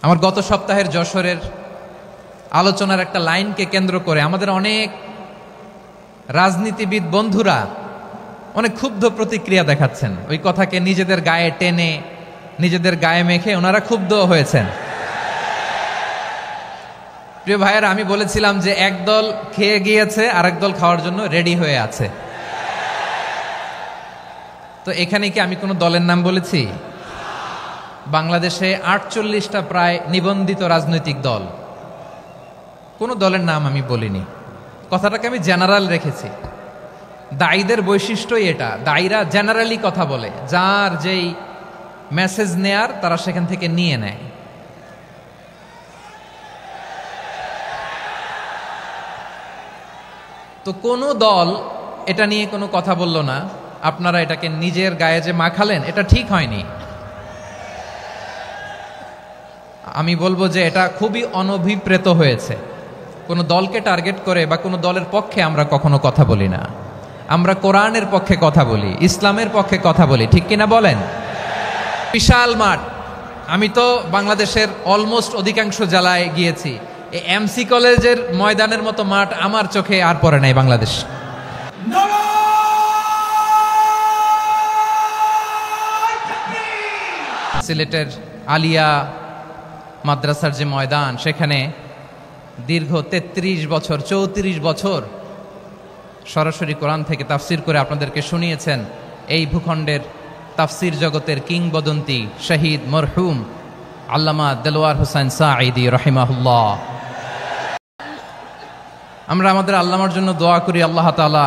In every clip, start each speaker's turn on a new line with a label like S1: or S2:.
S1: আমার গত সপ্তাহের যশোরের আলোচনার একটা লাইনকে কেন্দ্র করে আমাদের অনেক রাজনীতিবিদ বন্ধুরা অনেক ক্ষুব্ধ প্রতিক্রিয়া দেখাচ্ছেন। ওই কথাকে নিজেদের গায়ে টেনে, নিজেদের গায়ে মেখে ওনারা ক্ষুব্ধ হয়েছেন। প্রিয় ভাইয়েরা, আমি বলেছিলাম যে একদল খেয়ে গিয়েছে, আরেক দল খাওয়ার জন্য রেডি হয়ে আছে। তো এখানে কি আমি কোনো দলের নাম বলেছি? বাংলাদেশে ৪৮টা প্রায় নিবন্ধিত রাজনৈতিক দল, কোনো দলের নাম আমি বলিনি। কথাটাকে আমি জেনারেল রেখেছি। দায়ীদের বৈশিষ্ট্যই এটা, দায়ীরা জেনারেলি কথা বলে, যার যেই মেসেজ নেয়ার তারা সেখান থেকে নিয়ে নেয়। তো কোনো দল এটা নিয়ে কোনো কথা বলল না। আপনারা এটাকে নিজের গায়ে যে মাখালেন, এটা ঠিক হয়নি। আমি বলবো যে এটা খুবই অনভিপ্রেত হয়েছে। কোনো দলকে টার্গেট করে বা কোনো দলের পক্ষে আমরা কখনো কথা বলি না। আমরা কোরআনের পক্ষে কথা বলি, ইসলামের পক্ষে কথা বলি, ঠিক কিনা বলেন? বিশাল মাঠ। আমি তো বাংলাদেশের অলমোস্ট অধিকাংশ জেলায় গিয়েছি। এই এমসি কলেজের ময়দানের মতো মাঠ আমার চোখে আর পড়ে নাই বাংলাদেশ। সিলেটের আলিয়া মাদ্রাসার যে ময়দান, সেখানে দীর্ঘ ৩৩ বছর ৩৪ বছর সরাসরি কোরআন থেকে তাফসির করে আপনাদেরকে শুনিয়েছেন এই ভূখণ্ডের তাফসির জগতের কিংবদন্তি শহীদ মরহুম আল্লামা দেলোয়ার হোসেন সাঈদী রাহিমাহুল্লাহ। আমরা আমাদের আল্লামার জন্য দোয়া করি, আল্লাহ তাআলা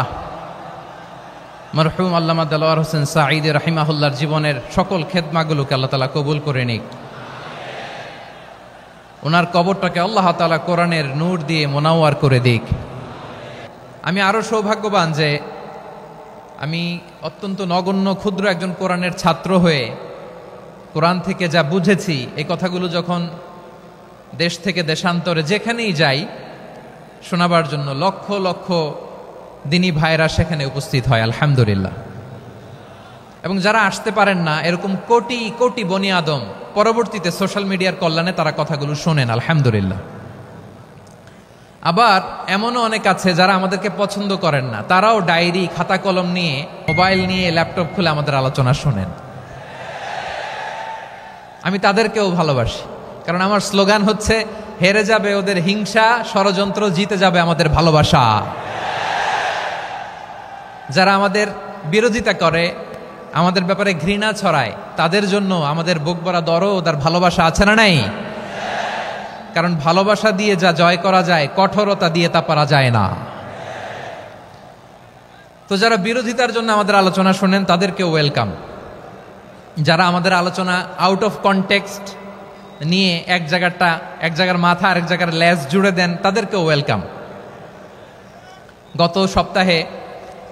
S1: মরহুম আল্লামা দেলোয়ার হোসেন সাঈদী রাহিমাহুল্লাহর জীবনের সকল খেদমাগুলোকে আল্লাহ তাআলা কবুল করে নিক। ওনার কবরটাকে আল্লাহ তাআলা কোরআনের নূর দিয়ে মোনাওয়ার করে দিক। আমি আরো সৌভাগ্যবান যে আমি অত্যন্ত নগণ্য ক্ষুদ্র একজন কোরআনের ছাত্র হয়ে কোরআন থেকে যা বুঝেছি, এই কথাগুলো যখন দেশ থেকে দেশান্তরে যেখানেই যাই শোনাবার জন্য লক্ষ লক্ষ দিনী ভাইরা সেখানে উপস্থিত হয়, আলহামদুলিল্লাহ। এবং যারা আসতে পারেন না, এরকম কোটি কোটি বনি আদম পরবর্তীতে সোশ্যাল মিডিয়ার কল্যাণে তারা কথাগুলো শোনেন, আলহামদুলিল্লাহ। আবার এমনও অনেক আছে যারা আমাদেরকে পছন্দ করেন না, তারাও ডায়েরি খাতা কলম নিয়ে, মোবাইল নিয়ে, ল্যাপটপ খুলে আমাদের আলোচনা শোনেন। আমি তাদেরকেও ভালোবাসি, কারণ আমার স্লোগান হচ্ছে হেরে যাবে ওদের হিংসা, ষড়যন্ত্র, জিতে যাবে আমাদের ভালোবাসা। যারা আমাদের বিরোধিতা করে, আমাদের ব্যাপারে ঘৃণা ছড়ায়, তাদের জন্য আমাদের বুক ভরা দরদ আর ভালোবাসা আছে না নাই? কারণ ভালোবাসা দিয়ে যা জয় করা যায়, কঠোরতা দিয়ে তা পারা যায় না। তো যারা বিরোধিতার জন্য আমাদের আলোচনা শোনেন তাদেরকে ওয়েলকাম। যারা আমাদের আলোচনা আউট অফ কনটেক্সট নিয়ে এক জায়গার মাথা আরেক জায়গার লেজ জুড়ে দেন, তাদেরকে ওয়েলকাম। গত সপ্তাহে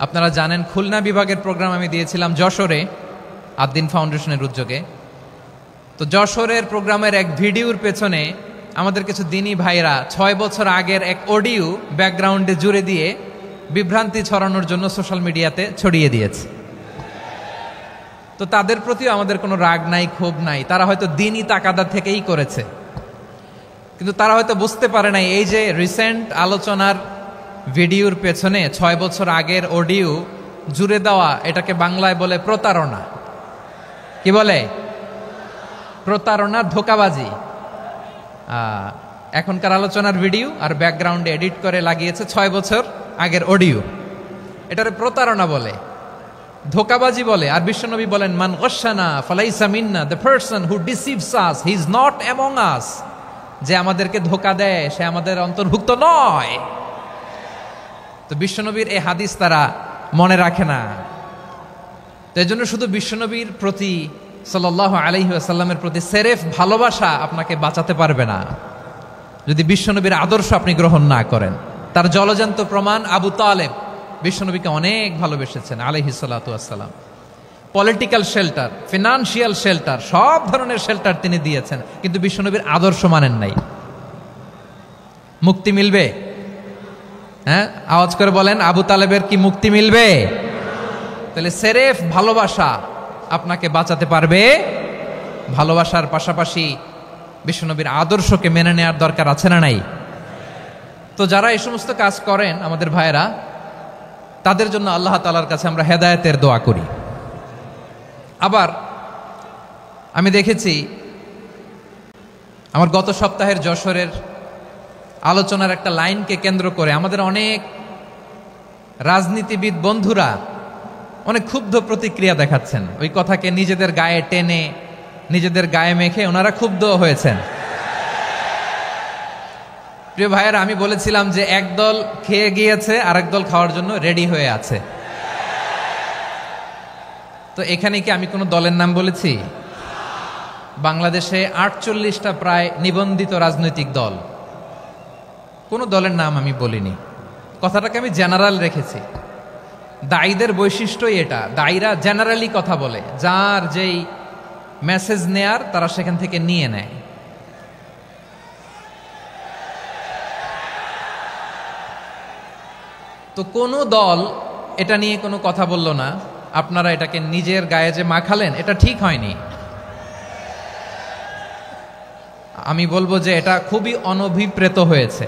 S1: আপনারা জানেন খুলনা বিভাগের প্রোগ্রাম আমি দিয়েছিলাম যশোরে আদ্দিন ফাউন্ডেশনের উদ্যোগে। তো যশোরের প্রোগ্রামের এক ভিডিওর পেছনে আমাদের কিছু দিনী ভাইরা ৬ বছর আগের এক অডিও ব্যাকগ্রাউন্ডে জুড়ে দিয়ে বিভ্রান্তি ছড়ানোর জন্য সোশ্যাল মিডিয়াতে ছড়িয়ে দিয়েছে। তো তাদের প্রতিও আমাদের কোনো রাগ নাই, ক্ষোভ নাই। তারা হয়তো দিনী তাকাদা থেকেই করেছে, কিন্তু তারা হয়তো বুঝতে পারে নাই এই যে রিসেন্ট আলোচনার ভিডিওর পেছনে ৬ বছর আগের অডিও জুড়ে দেওয়া, এটাকে বাংলায় বলে প্রতারণা। কি বলে? প্রতারণা, ধোঁকাবাজি। এখনকার আলোচনার ভিডিও আর ব্যাকগ্রাউন্ডে এডিট করে লাগিয়েছে ৬ বছর আগের অডিও। এটারে প্রতারণা বলে, ধোঁকাবাজি বলে। আর বিশ্বনবী বলেন, মান গশানা ফালাইসা মিন্না, the person who deceives us he is not among us. যে আমাদেরকে ধোঁকা দেয় সে আমাদের অন্তর্ভুক্ত নয়। তো বিশ্বনবীর এই হাদিস তারা মনে রাখে না। তো এই জন্য শুধু বিশ্বনবীর প্রতি সাল্লাল্লাহু আলাইহি ওয়াসাল্লামের প্রতি সেরেফ ভালোবাসা আপনাকে বাঁচাতে পারবে না যদি বিশ্বনবীর আদর্শ আপনি গ্রহণ না করেন। তার জলজান্ত প্রমাণ আবু তালেব বিশ্বনবীকে অনেক ভালোবেসেছেন আলাইহিস সালাতু ওয়াসসালাম। পলিটিক্যাল শেল্টার, ফিনান্সিয়াল শেল্টার, সব ধরনের শেল্টার তিনি দিয়েছেন, কিন্তু বিশ্বনবীর আদর্শ মানেন নাই। মুক্তি মিলবে? হ্যাঁ, আওয়াজ করে বলেন, আবু তালেবের কি মুক্তি মিলবে? তাহলে সেরেফ ভালোবাসা আপনাকে বাঁচাতে পারবে। ভালোবাসার পাশাপাশি বিশ্বনবীর আদর্শকে মেনে নেওয়ার দরকার আছে না নাই? তো যারা এই সমস্ত কাজ করেন আমাদের ভাইয়েরা, তাদের জন্য আল্লাহ তাআলার কাছে আমরা হেদায়েতের দোয়া করি। আবার আমি দেখেছি আমার গত সপ্তাহের যশোরের আলোচনার একটা লাইনকে কেন্দ্র করে আমাদের অনেক রাজনীতিবিদ বন্ধুরা অনেক ক্ষুব্ধ প্রতিক্রিয়া দেখাচ্ছেন। ওই কথাকে নিজেদের গায়ে টেনে, নিজেদের গায়ে মেখে ওনারা ক্ষুব্ধ হয়েছেন। প্রিয় ভাইয়েরা, আমি বলেছিলাম যে একদল খেয়ে গিয়েছে, আরেক দল খাওয়ার জন্য রেডি হয়ে আছে। তো এখানে কি আমি কোনো দলের নাম বলেছি? বাংলাদেশে 48টা প্রায় নিবন্ধিত রাজনৈতিক দল, কোনো দলের নাম আমি বলিনি। কথাটাকে আমি জেনারেল রেখেছি। দায়ীদের বৈশিষ্ট্যই এটা, দায়ীরা জেনারেলি কথা বলে, যার যেই মেসেজ নেয়ার তারা সেখান থেকে নিয়ে নেয়। তো কোনো দল এটা নিয়ে কোনো কথা বলল না, আপনারা এটাকে নিজের গায়ে যে মাখালেন এটা ঠিক হয়নি। আমি বলবো যে এটা খুবই অনভিপ্রেত হয়েছে।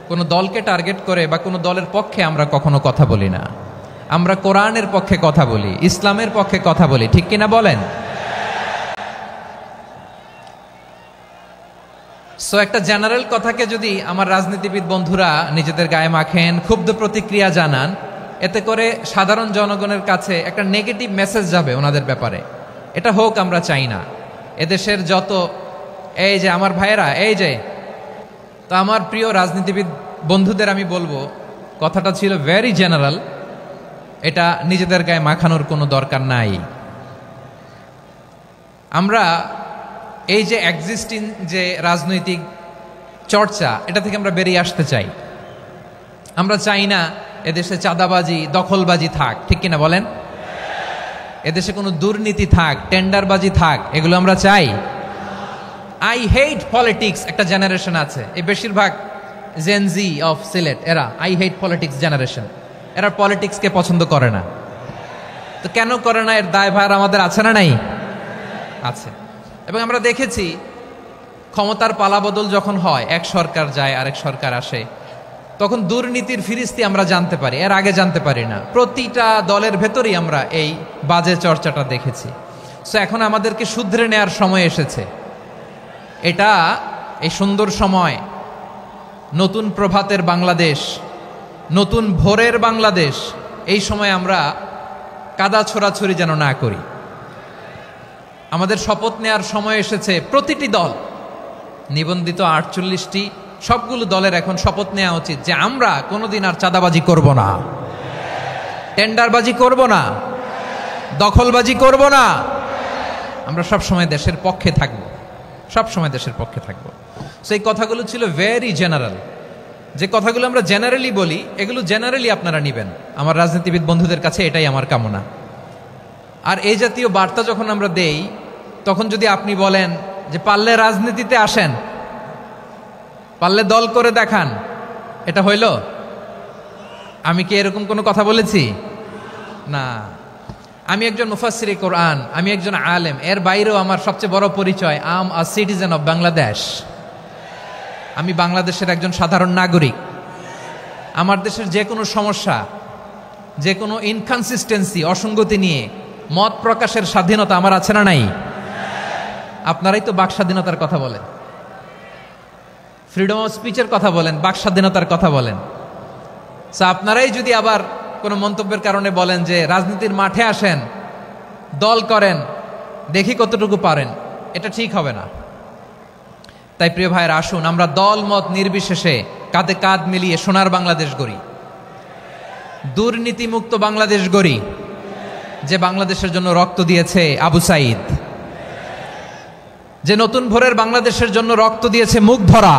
S1: কোনো দলকে টার্গেট করে বা কোনো দলের পক্ষে আমরা কখনো কথা বলি না। আমরা কোরআনের পক্ষে কথা বলি, ইসলামের পক্ষে কথা বলি, ঠিক কিনা বলেন? সো একটা জেনারেল কথাকে যদি আমার রাজনীতিবিদ বন্ধুরা নিজেদের গায়ে মাখেন, ক্ষুব্ধ প্রতিক্রিয়া জানান, এতে করে সাধারণ জনগণের কাছে একটা নেগেটিভ মেসেজ যাবে ওনাদের ব্যাপারে। এটা হোক আমরা চাই না। এদেশের যত এই যে আমার ভাইয়েরা, এই যে, তো আমার প্রিয় রাজনীতিবিদ বন্ধুদের আমি বলবো, কথাটা ছিল ভেরি জেনারেল, এটা নিজেদের গায়ে মাখানোর কোনো দরকার নাই। আমরা এই যে এক্সিস্টিং যে রাজনৈতিক চর্চা, এটা থেকে আমরা বেরিয়ে আসতে চাই। আমরা চাই না এদেশে চাঁদাবাজি, দখলবাজি থাক, ঠিক কিনা বলেন? এদেশে কোনো দুর্নীতি থাক, টেন্ডারবাজি থাক, এগুলো আমরা চাই? আই হেট পলিটিক্স একটা জেনারেশন আছে, এই বেশিরভাগ জেনজি অফ সিলেট, এরা আই হেট পলিটিক্স জেনারেশন। এরা পলিটিক্সকে পছন্দ করে না। তো কেন করে না, এর দায়ভার আমাদের আছে না নাই? আছে। এবং আমরা দেখেছি ক্ষমতার পালাবদল যখন হয়, এক সরকার যায় আরেক সরকার আসে, তখন দুর্নীতির ফিরিস্তি আমরা জানতে পারি, এর আগে জানতে পারি না। প্রতিটা দলের ভেতরেই আমরা এই বাজে চর্চাটা দেখেছি। সো এখন আমাদেরকে শুধরে নেওয়ার সময় এসেছে। এটা এই সুন্দর সময়, নতুন প্রভাতের বাংলাদেশ, নতুন ভোরের বাংলাদেশ, এই সময় আমরা কাদা ছোড়াছড়ি যেন না করি। আমাদের শপথ নেওয়ার সময় এসেছে। প্রতিটি দল, নিবন্ধিত 48টি, সবগুলো দলের এখন শপথ নেওয়া উচিত যে আমরা কোনোদিন আর চাঁদাবাজি করব না, টেন্ডারবাজি করব না, দখলবাজি করব না। আমরা সবসময় দেশের পক্ষে থাকব, সবসময় দেশের পক্ষে থাকব। সেই কথাগুলো ছিল ভেরি জেনারেল। যে কথাগুলো আমরা জেনারেলি বলি, এগুলো জেনারেলি আপনারা নেবেন। আমার রাজনীতিবিদ বন্ধুদের কাছে এটাই আমার কামনা। আর এই জাতীয় বার্তা যখন আমরা দেই, তখন যদি আপনি বলেন যে পারলে রাজনীতিতে আসেন, পারলে দল করে দেখান, এটা হইল? আমি কি এরকম কোনো কথা বলেছি? না। আমি একজন মুফাসসিরে কোরআন, আমি একজন আলেম, এর বাইরেও আমার সবচেয়ে বড় পরিচয় আম আ সিটিজেন অফ বাংলাদেশ। আমি বাংলাদেশের একজন সাধারণ নাগরিক। আমার দেশের যে কোনো সমস্যা, যে কোনো ইনকনসিস্টেন্সি, অসঙ্গতি নিয়ে মত প্রকাশের স্বাধীনতা আমার আছে না নাই? আপনারাই তো বাক স্বাধীনতার কথা বলেন, ফ্রিডম অফ স্পিচের কথা বলেন, বাক স্বাধীনতার কথা বলেন। আপনারাই যদি আবার কোনো মন্তব্যের কারণে বলেন যে রাজনীতির মাঠে আসেন, দল করেন, দেখি কতটুকু পারেন, এটা ঠিক হবে না। তাই প্রিয় ভাইয়ের, আসুন আমরা দল মত নির্বিশেষে কাঁধে কাঁধ মিলিয়ে সোনার বাংলাদেশ গড়ি, দুর্নীতিমুক্ত বাংলাদেশ গড়ি, যে বাংলাদেশের জন্য রক্ত দিয়েছে আবু সাইদ, যে নতুন ভোরের বাংলাদেশের জন্য রক্ত দিয়েছে মুগ্ধরা,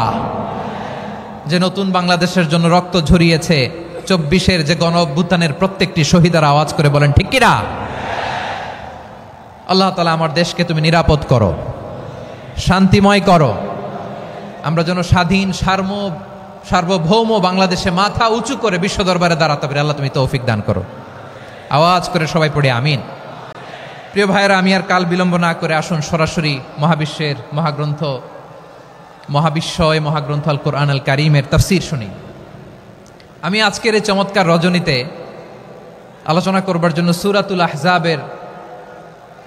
S1: যে নতুন বাংলাদেশের জন্য রক্ত ঝরিয়েছে 24-এর যে গণ অভ্যুত্থানের প্রত্যেকটি শহীদের আওয়াজ করে বলেন ঠিক কিনা? আল্লাহ তাআলা আমার দেশকে তুমি নিরাপদ করো, শান্তিময় করো। আমরা যেন স্বাধীন সার্বভৌম বাংলাদেশে মাথা উঁচু করে বিশ্ব দরবারে দাঁড়াতে পারি। আল্লাহ তুমি তৌফিক দান করো। আওয়াজ করে সবাই পড়ে আমিন। প্রিয় ভাইয়েরা, আমি আর কাল বিলম্ব না করে আসুন সরাসরি মহাবিশ্বের মহাগ্রন্থ মহাবিশ্বয় মহাগ্রন্থ আল কোরআন আল কারীমের তাফসীর শুনি। আমি আজকের এই চমৎকার রজনীতে আলোচনা করবার জন্য সূরাতুল আহজাবের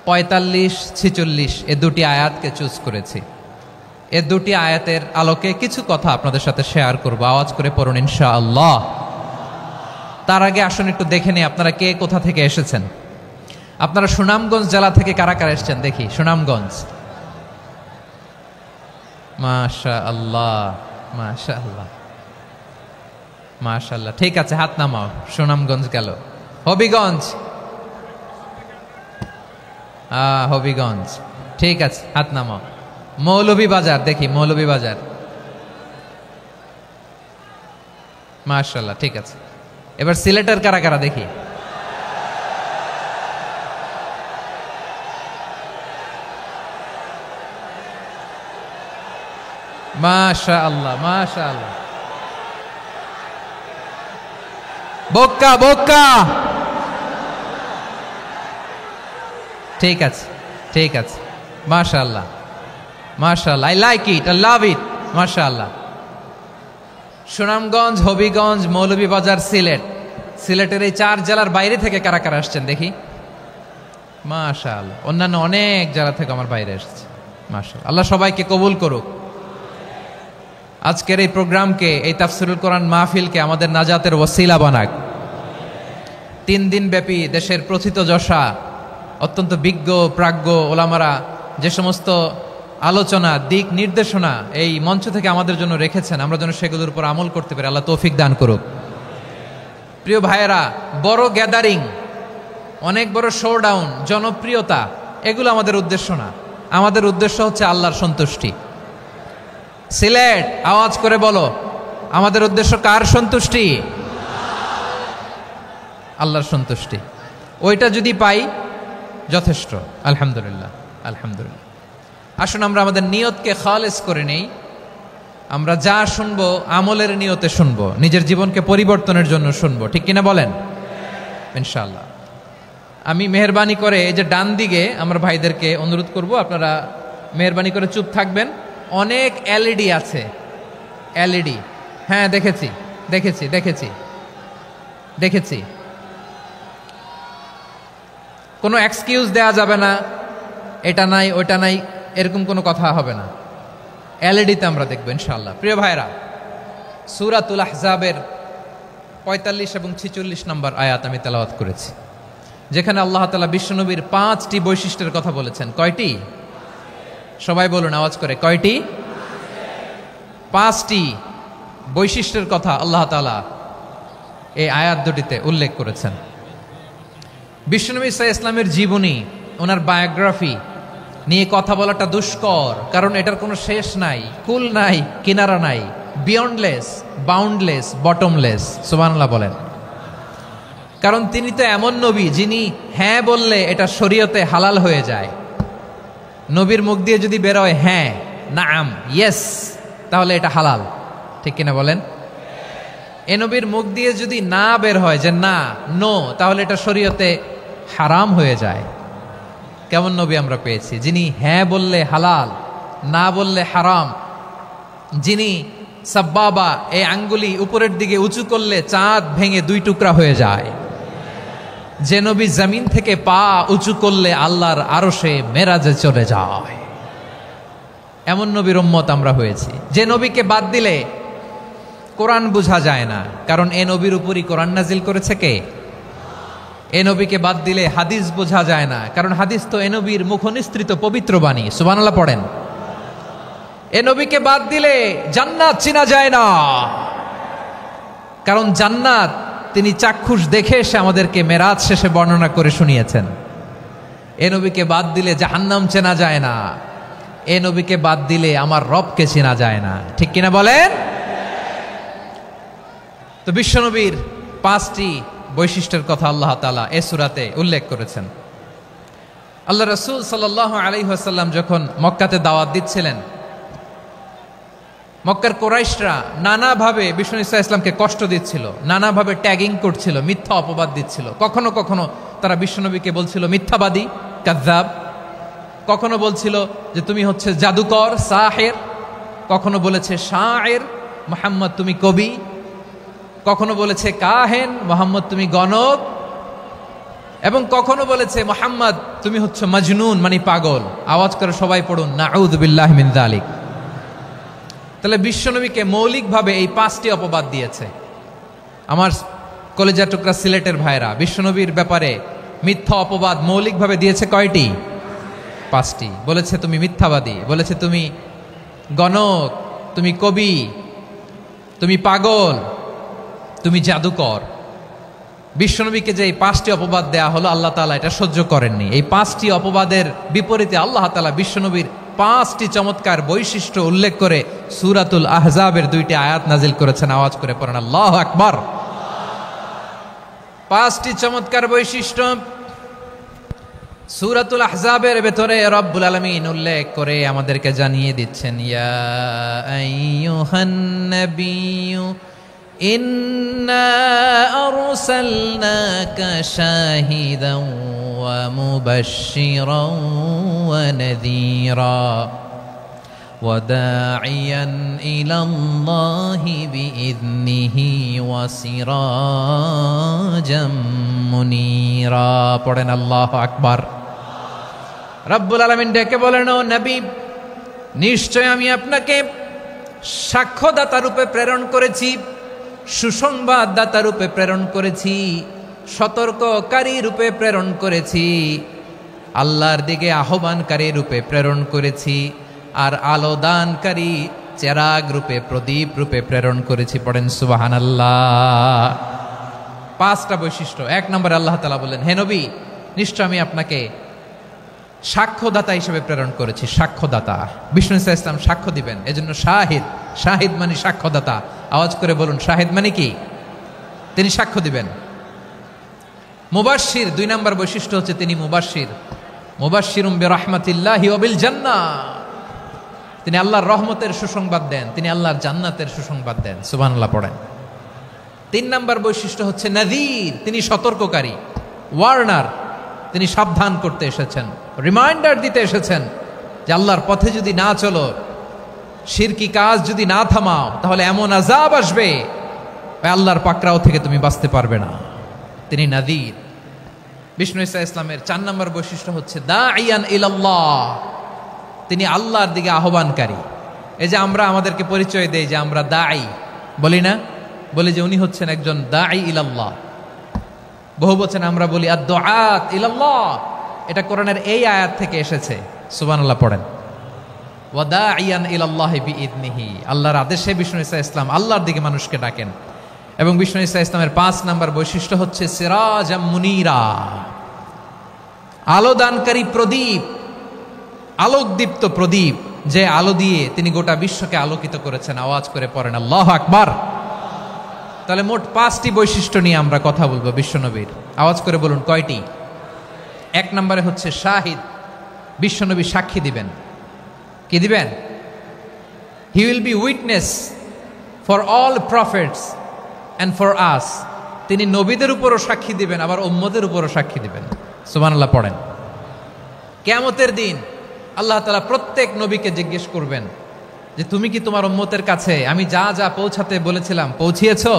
S1: 45-46 এ দুটি আয়াতকে চুজ করেছি। এ দুটি আয়াতের আলোকে কিছু কথা আপনাদের সাথে শেয়ার করব। আওয়াজ করে পড়ুন ইনশাআল্লাহ। তার আগে আসুন একটু দেখে নিই আপনারা কে কোথা থেকে এসেছেন। আপনারা সুনামগঞ্জ জেলা থেকে কারা কারা এসেছেন দেখি। সুনামগঞ্জ, মাশাআল্লাহ মাশাআল্লাহ মাশাআল্লাহ। ঠিক আছে, হাত নামাও। সুনামগঞ্জ গেল। হবিগঞ্জ, হবিগঞ্জ, ঠিক আছে, হাত নামাও। মৌলভীবাজার দেখি, মৌলভীবাজার, মাশাআল্লাহ, ঠিক আছে। এবার সিলেটের কারা কারা দেখি। মাশাআল্লাহ মাশাআল্লাহ। বক্কা বক্কা, ঠিক আছে ঠিক আছে, মাশাআল্লাহ মাশাআল্লাহ, I like it, I love it, মাশাআল্লাহ। সুনামগঞ্জ, হবিগঞ্জ, মৌলভীবাজার, সিলেট। সিলেটের এই 4 জেলার বাইরে থেকে কারা কারা আসছেন দেখি। মাশাআল্লাহ, অন্যান্য অনেক জেলা থেকে আমার বাইরে এসেছে, মাশাআল্লাহ। আল্লাহ সবাইকে কবুল করুক। আজকের এই প্রোগ্রামকে, এই তাফসীরুল কোরআন মাহফিলকে আমাদের নাজাতের ওসিলা বানাক। 3 দিন ব্যাপী দেশের প্রথিতযশা অত্যন্ত বিজ্ঞ প্রাজ্ঞ ওলামারা যে সমস্ত আলোচনা, দিক নির্দেশনা এই মঞ্চ থেকে আমাদের জন্য রেখেছেন, আমরা যেন সেগুলোর উপর আমল করতে পারি। আল্লাহ তৌফিক দান করুক। প্রিয় ভাইয়েরা, বড় গ্যাদারিং, অনেক বড় শোডাউন, জনপ্রিয়তা, এগুলো আমাদের উদ্দেশ্য না। আমাদের উদ্দেশ্য হচ্ছে আল্লাহর সন্তুষ্টি। সিলেট, আওয়াজ করে বলো, আমাদের উদ্দেশ্য কার সন্তুষ্টি? আল্লাহর সন্তুষ্টি। ওইটা যদি পাই যথেষ্ট, আলহামদুলিল্লাহ আলহামদুলিল্লাহ। আসুন আমরা আমাদের নিয়তকে খালেস করে নেই। আমরা যা শুনবো আমলের নিয়তে শুনবো, নিজের জীবনকে পরিবর্তনের জন্য শুনবো, ঠিক কিনা বলেন? ইনশাআল্লাহ। আমি মেহরবানি করে এই যে ডান দিকে আমার ভাইদেরকে অনুরোধ করব, আপনারা মেহরবানি করে চুপ থাকবেন। অনেক এলইডি আছে, এলইডি, হ্যাঁ দেখেছি দেখেছি দেখেছি দেখেছি। কোনো এক্সকিউজ দেয়া যাবে না, এটা নাই ওটা নাই, এরকম কোনো কথা হবে না। এলইডিতে আমরা দেখবো ইনশাআল্লাহ। প্রিয় ভাইরা, সূরাতুল আহজাবের 45 এবং 46 নম্বর আয়াত আমি তেলাওয়াত করেছি, যেখানে আল্লাহ তাআলা বিশ্বনবীর 5টি বৈশিষ্ট্যের কথা বলেছেন। কয়টি? সবাই বলুন আওয়াজ করে, কয়টি? 5টি বৈশিষ্ট্যের কথা আল্লাহ তাআলা এই আয়াত দুটিতে উল্লেখ করেছেন। বিশ্বনবী সাল্লাল্লাহু আলাইহি ওয়াসাল্লামের জীবনী, ওনার বায়োগ্রাফি নিয়ে কথা বলাটা দুষ্কর, কারণ এটার কোনো শেষ নাই, কুল নাই, কিনারা নাই, বিয়ন্ডলেস, বাউন্ডলেস, বটমলেস। সুবহানাল্লাহ বলেন। কারণ তিনি তো এমন নবী যিনি হ্যাঁ বললে এটা শরীয়তে হালাল হয়ে যায়। নবীর মুখ দিয়ে যদি বেরোয় হ্যাঁ, নাম, ইয়েস, তাহলে এটা হালাল, ঠিক কিনা বলেন? এ নবীর মুখ দিয়ে যদি না বের হয় যে না, নো, তাহলে এটা শরীয়তে হারাম হয়ে যায়। কেমন নবী আমরা পেয়েছি, যিনি হ্যাঁ বললে হালাল, না বললে হারাম, যিনি সাব্বাবা, এই আঙ্গুলি উপরের দিকে উঁচু করলে চাঁদ ভেঙে 2 টুকরা হয়ে যায়, যে নবী জমিন থেকে পা উঁচু করলে আল্লাহর আরশে মেরাজে চলে যায়। এমন নবীর উম্মত আমরা হয়েছি। যে নবীকে বাদ দিলে কোরআন বোঝা যায় না, কারণ এ নবীর উপরই কোরআন নাজিল করেছে কে? এ নবীকে বাদ দিলে হাদিস বোঝা যায় না, কারণ হাদিস তো এ নবীর মুখনিসৃত পবিত্র বাণী। সুবহানাল্লাহ পড়েন। এ নবীকে বাদ দিলে জান্নাত চেনা যায় না, কারণ জান্নাত তিনি চাক্ষুষ দেখে এসে আমাদেরকে মেরাজ শেষে বর্ণনা করে শুনিয়েছেন। এ নবীকে বাদ দিলে জাহান্নাম চেনা যায় না, এ নবীকে বাদ দিলে আমার রবকে চেনা যায় না, ঠিক কিনা বলেন? তো বিশ্বনবীর 5টি বৈশিষ্ট্যের কথা আল্লাহ তাআলা এই সূরাতে উল্লেখ করেছেন। আল্লাহ রাসূল সাল্লাল্লাহু আলাইহি ওয়াসাল্লাম যখন মক্কাতে দাওয়াত দিচ্ছিলেন, মক্কার কুরাইশরা নানাভাবে বিষ্ণু ঈসা ইসলামকে কষ্ট দিচ্ছিল, নানাভাবে ট্যাগিং করছিল, মিথ্যা অপবাদ দিচ্ছিল। কখনো কখনো তারা বিশ্বনবীকে বলছিল মিথ্যাবাদী, কাযযাব। কখনো বলছিল যে তুমি হচ্ছে জাদুকর, সাহের। কখনো বলেছে শায়ের, মুহাম্মদ তুমি কবি, কখনো বলেছে কাহেন, মুহাম্মদ তুমি গণক, এবং কখনো বলেছে মুহাম্মদ তুমি হচ্ছে মাজনুন মানে পাগল। আওয়াজ করে সবাই পড়ুন নাউযু বিল্লাহি মিন যালিক। তাহলে বিশ্বনবীকে মৌলিকভাবে এই 5টি অপবাদ দিয়েছে। আমার কলেজা টুকরা সিলেটের ভাইরা, বিশ্বনবীর ব্যাপারে মিথ্যা অপবাদ মৌলিকভাবে দিয়েছে কয়টি? 5টি। বলেছে তুমি মিথ্যাবাদী, বলেছে তুমি গণক, তুমি কবি, তুমি পাগল, তুমি জাদুকর। বিশ্বনবীকে যে এই 5টি অপবাদ দেয়া হলো, আল্লাহ তাআলা এটা সহ্য করেননি। এই 5টি অপবাদের বিপরীতে আল্লাহ তাআলা বিশ্বনবীর 5টি চমৎকার বৈশিষ্ট্য উল্লেখ করে সূরাতুল আহজাবের 2টি আয়াত নাজিল করেছেন। আওয়াজ করে পড়েন আল্লাহু আকবার। 5টি চমৎকার বৈশিষ্ট্য সূরাতুল আহজাবের ভেতরে রব্বুল আলামিন উল্লেখ করে আমাদেরকে জানিয়ে দিচ্ছেন, ইয়া আইয়ুহান নাবিয়্যু ইন্না আরসালনাকা শাহিদান ওয়া মুবাশশিরান ওয়া নাযীরা ওয়া দাঈয়ান ইলাল্লাহি বিইذনিহি ওয়া সিরাজাম মুনীরা। পড়েন আল্লাহু আকবার। রব্বুল আলামিন ডেকে বলেন, ও নবী, নিশ্চয় আমি আপনাকে সাক্ষ্যদাতা রূপে প্রেরণ করেছি, সুসংবাদদাতা রূপে প্রেরণ করেছি, সতর্ককারী রূপে প্রেরণ করেছি, আল্লাহর দিকে আহ্বানকারী রূপে প্রেরণ করেছি, আর আলোদানকারী চেরাগ রূপে, প্রদীপ রূপে প্রেরণ করেছি। পড়েন সুবহানাল্লাহ। 5টা বৈশিষ্ট্য। 1 নম্বরে আল্লাহ তাআলা বললেন, হে নবী, নিশ্চয় আমি আপনাকে সাক্ষ্যদাতা হিসেবে প্রেরণ করেছি। সাক্ষ্যদাতা, বিষ্ণু ইসা ইসলাম সাক্ষ্য দিবেন, এজন্য শাহিদ। শাহিদ মানে সাক্ষ্যদাতা। আওয়াজ করে বলুন শাহিদ মানে কি? তিনি সাক্ষ্য দিবেন। মুবাশশির, 2 নম্বর বৈশিষ্ট্য হচ্ছে তিনি মুবাশশির। মুবাশশিরুম বিরাহমাতিল্লাহি ওয়া বিল জান্নাহ, তিনি আল্লাহর রহমতের সুসংবাদ দেন, তিনি আল্লাহর জান্নাতের সুসংবাদ দেন। সুবহানাল্লাহ পড়েন। 3 নম্বর বৈশিষ্ট্য হচ্ছে নাযীর, তিনি সতর্ককারী, ওয়ার্নার, তিনি সাবধান করতে এসেছেন, রিমাইন্ডার দিতে এসেছেন যে আল্লাহর পথে যদি না চলো, শিরকি কাজ যদি না থামাও, তাহলে এমন আযাব আসবে আল্লাহর পাকড়াও থেকে তুমি বাঁচতে পারবে না। তিনি নাযীর। বিষ্ণু ইসা ইসলামের 4 নম্বর বৈশিষ্ট্য হচ্ছে দাঈয়ান ইলাল্লাহ, তিনি আল্লাহর দিকে আহ্বানকারী। এই যে আমরা আমাদেরকে পরিচয় দেই যে আমরা দাঈ, বলি না? বলি যে উনি হচ্ছেন একজন দাঈ ইলাল্লাহ। বহু বচন আমরা বলি আদ-দুআত ইলাল্লাহ। এটা কোরআনের এই আয়াত থেকে এসেছে। সুবহানাল্লাহ পড়েন। ওয়া দাঈয়ান ইলাল্লাহি বিইذনিহি, আল্লাহর আদেশে বিষ্ণু ইসা ইসলাম আল্লাহর দিকে মানুষকে ডাকেন। এবং বিষ্ণু ইসা ইসলামের 5 নম্বর বৈশিষ্ট্য হচ্ছে সিরাজাম মুনীরা, আলোদানকারী প্রদীপ, আলোকদীপ্ত প্রদীপ, যে আলো দিয়ে তিনি গোটা বিশ্বকে আলোকিত করেছেন। আওয়াজ করে পড়েন আল্লাহু আকবার। তাহলে মোট 5টি বৈশিষ্ট্য নিয়ে আমরা কথা বলবো বিশ্বনবীর। আওয়াজ করে বলুন কয়টি? 1 নম্বরে হচ্ছে শাহিদ, বিশ্বনবী সাক্ষী দিবেন। কি দিবেন? He will be witness for all prophets and for us. তিনি নবীদের উপরও সাক্ষী দিবেন, আবার উম্মতের উপরও সাক্ষী দিবেন। সুবহানাল্লাহ পড়েন। কিয়ামতের দিন আল্লাহ তাআলা প্রত্যেক নবীকে জিজ্ঞেস করবেন যে তুমি কি তোমার উম্মতের কাছে আমি যা যা পৌঁছাতে বলেছিলাম পৌঁছিয়েছো?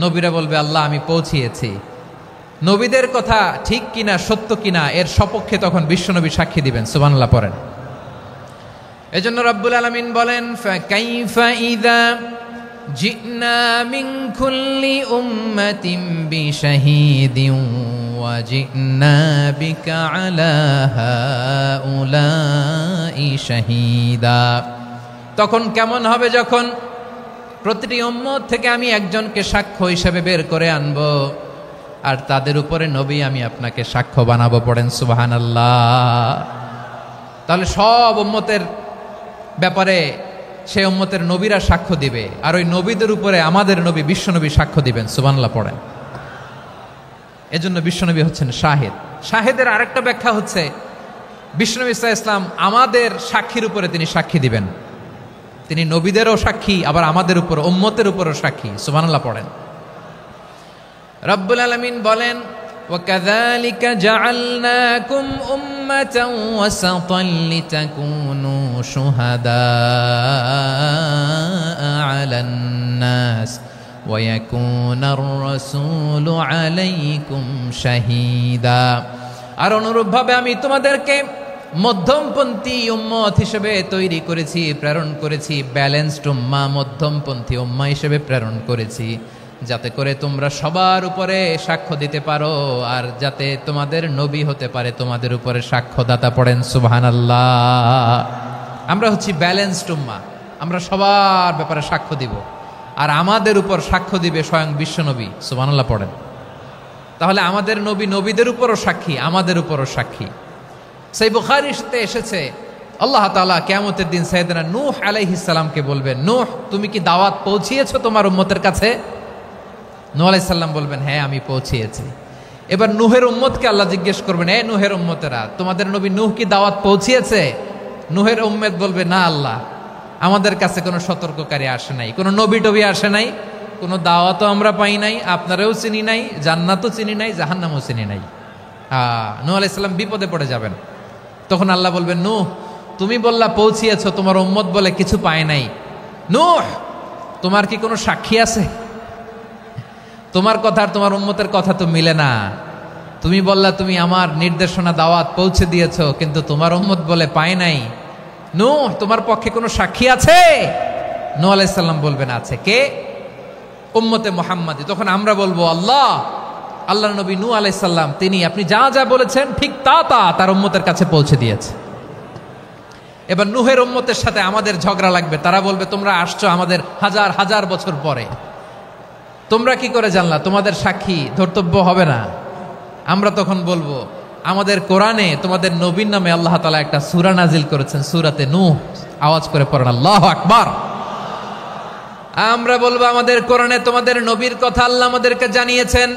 S1: নবীরা বলবে আল্লাহ আমি পৌঁছিয়েছি। নবীদের কথা ঠিক কিনা, সত্য কিনা, এর সপক্ষে তখন বিশ্বনবী সাক্ষী দিবেন। সুবহানাল্লাহ পড়েন। এজন্য রব্বুল আলামিন বলেন, ফাকাইফা ইযা জিনা মিন কুল্লি উম্মাতিন বিশাহীদিন ওয়া জিনা বিকা আলা হাউলাই শাহীদা। তখন কেমন হবে যখন প্রতিটি উম্মত থেকে আমি একজনকে সাক্ষ্য হিসেবে বের করে আনব, আর তাদের উপরে নবী আমি আপনাকে সাক্ষ্য বানাবো। পড়েন সুবহানাল্লাহ। তাহলে সব উম্মতের ব্যাপারে সেই উম্মতের নবীরা সাক্ষ্য দিবে, আর ওই নবীদের উপরে আমাদের নবী বিশ্বনবী সাক্ষ্য দিবেন। সুবহানাল্লাহ পড়েন। এজন্য বিশ্বনবী হচ্ছেন শাহিদ। শাহিদের আরেকটা ব্যাখ্যা হচ্ছে বিশ্বনবী সাল্লাল্লাহু আলাইহি ওয়াসাল্লাম আমাদের সাক্ষীর উপরে তিনি সাক্ষী দিবেন। তিনি নবীদেরও সাক্ষী, আবার আমাদের উপর উম্মতের উপরও সাক্ষী। সুবহানাল্লাহ পড়েন। রব্বুল আলামিন বলেন, وَكَذَلِكَ جَعَلْنَاكُمْ أُمَّةً وَسَطًا لِتَكُونُوا شُهَدَاءَ ويكون الرسول عليكم شهيدا। আর অনুরূপভাবে আমি তোমাদেরকে মধ্যমপন্থী উম্মত হিসেবে তৈরি করেছি, প্রেরণ করেছি, ব্যালেন্সড উম্মাহ, মধ্যমপন্থী উম্মাহ হিসেবে প্রেরণ করেছি, যাতে করে তোমরা সবার উপরে সাক্ষ্য দিতে পারো আর যাতে তোমাদের নবী হতে পারে তোমাদের উপরে সাক্ষ্যদাতা। পড়েন সুবহানাল্লাহ। আমরা হচ্ছি ব্যালেন্সড উম্মাহ, আমরা সবার ব্যাপারে সাক্ষ্য দিব আর আমাদের উপর সাক্ষ্য দিবে স্বয়ং বিশ্বনবী। সুবহানাল্লাহ পড়েন। তাহলে আমাদের নবী নবীদের উপরও সাক্ষী, আমাদের উপরও সাক্ষী। সেই বুখারীতে এসেছে আল্লাহ তাআলা কিয়ামতের দিন সাইয়েদনা নূহ আলাইহিস সালামকে বলবেন, নূহ তুমি কি দাওয়াত পৌঁছিয়েছো তোমার উম্মতের কাছে? নূহ আলাইহিস সালাম বলবেন, হ্যাঁ আমি পৌঁছিয়েছি। এবার নূহের উম্মতকে আল্লাহ জিজ্ঞেস করবেন, এ নূহের উম্মতেরা তোমাদের নবী নূহ কি দাওয়াত পৌঁছিয়েছে? নূহের উম্মত বলবে, না আল্লাহ, আমাদের কাছে কোনো সতর্ককারী আসে নাই, কোনো নবী টবি আসে নাই, কোনো দাওয়াতও আমরা পাই নাই, আপনারাও চিনি নাই, জান্নাতও চিনি নাই, জাহান্নামও চিনি নাই। নূহ আলাইহিস সালাম বিপদে পড়ে যাবেন। তখন আল্লাহ বলবেন, নূহ তুমি বললা পৌঁছিয়েছো, তোমার উম্মত বলে কিছু পায় নাই। নূহ তোমার কি কোনো সাক্ষী আছে? তোমার কথা আর তোমার উম্মতের কথা তো মিলে না। তুমি বললা তুমি আমার নির্দেশনা দাওয়াত পৌঁছে দিয়েছো, কিন্তু তোমার উম্মত বলে পায় নাই। নূহ তোমার পক্ষে কোনো সাক্ষী আছে? নূহ আলাইহিস সালাম বলবেন, আছে। কে? উম্মতে মুহাম্মাদী। তখন আমরা বলবো, আল্লাহর নবী নূহ আলাইহিস সালাম তিনি আপনি যা যা বলেছেন ঠিক তা তার উম্মতের কাছে পৌঁছে দিয়েছে। এবার নূহের উম্মতের সাথে আমাদের ঝগড়া লাগবে। তারা বলবে, তোমরা আসছো আমাদের হাজার হাজার বছর পরে, তোমরা কি করে জানলা? তোমাদের সাক্ষী ধর্তব্য হবে না। আমরা তখন বলবো, আমাদের কোরআনে তোমাদের নবীর নামে আল্লাহ তাআলা একটা সূরা নাজিল করেছেন, সূরাতে নূহ। আওয়াজ করে পড়েন আল্লাহু আকবার। আমরা বলবো, আমাদের কোরআনে তোমাদের নবীর কথা আল্লাহ আমাদেরকে জানিয়েছেন,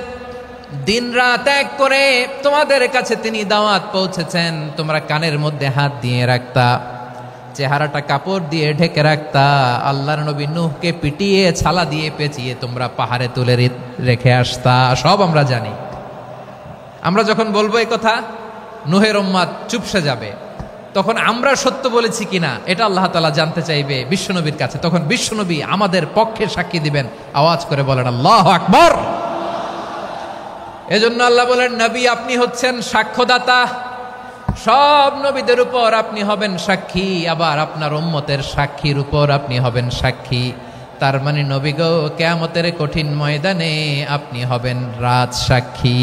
S1: দিন রাত এক করে তোমাদের কাছে তিনি দাওয়াত পৌঁছেছেন। তোমরা কানের মধ্যে হাত দিয়ে রাখতা, চেহারাটা কাপড় দিয়ে ঢেকে রাখতা, আল্লাহর নবী নূহকে পিটিয়ে ছালা দিয়ে পেঁচিয়ে তোমরা পাহাড়ে তুলে রেখে আসতা। সব আমরা জানি। আমরা যখন বলবো এই কথা, নূহের উম্মত চুপসে যাবে। তখন আমরা সত্য বলেছি কিনা এটা আল্লাহ তাআলা জানতে চাইবে বিশ্বনবীর কাছে। তখন বিশ্বনবী আমাদের পক্ষে সাক্ষী দিবেন। আওয়াজ করে বলেন আল্লাহু আকবার। এজন্য আল্লাহ বলেন, নবী আপনি হচ্ছেন সাক্ষ্যদাতা, সব নবীদের উপর আপনি হবেন সাক্ষী, আবার আপনার উম্মতের সাক্ষীর উপর আপনি হবেন সাক্ষী। তার মানে নবী গো, কিয়ামতের কঠিন ময়দানে আপনি হবেন রাজ সাক্ষী।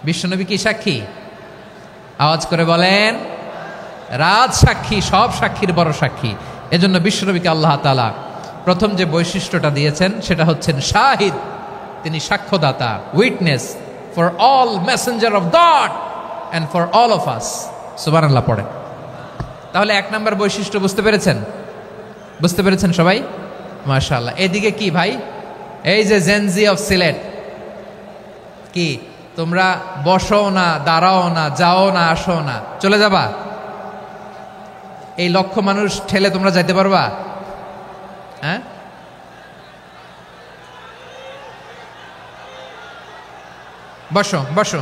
S1: বিশ্বনবী কি সাক্ষী? আওয়াজ করে বলেন, রাজ সাক্ষী, সব সাক্ষীর বড় সাক্ষী। এজন্য বিশ্বনবীকে আল্লাহ তাআলা প্রথম যে বৈশিষ্ট্যটা দিয়েছেন সেটা হচ্ছেন শাহিদ। তিনি সাক্ষ্যদাতা, witness for all messenger of God and for all of us. সুবহানাল্লাহ পড়েন। তাহলে এক নাম্বার বৈশিষ্ট্য বুঝতে পেরেছেন? বুঝতে পেরেছেন সবাই? মাশাআল্লাহ। এদিকে কি ভাই, এই যে জেনজি অফ সিলেট, কি তোমরা বসো না, দাঁড়াও না, যাও না, আসো না, চলে যাবা? এই লক্ষ মানুষ ঠেলে তোমরা যাইতে পারবা? হ্যাঁ, বসো বসো,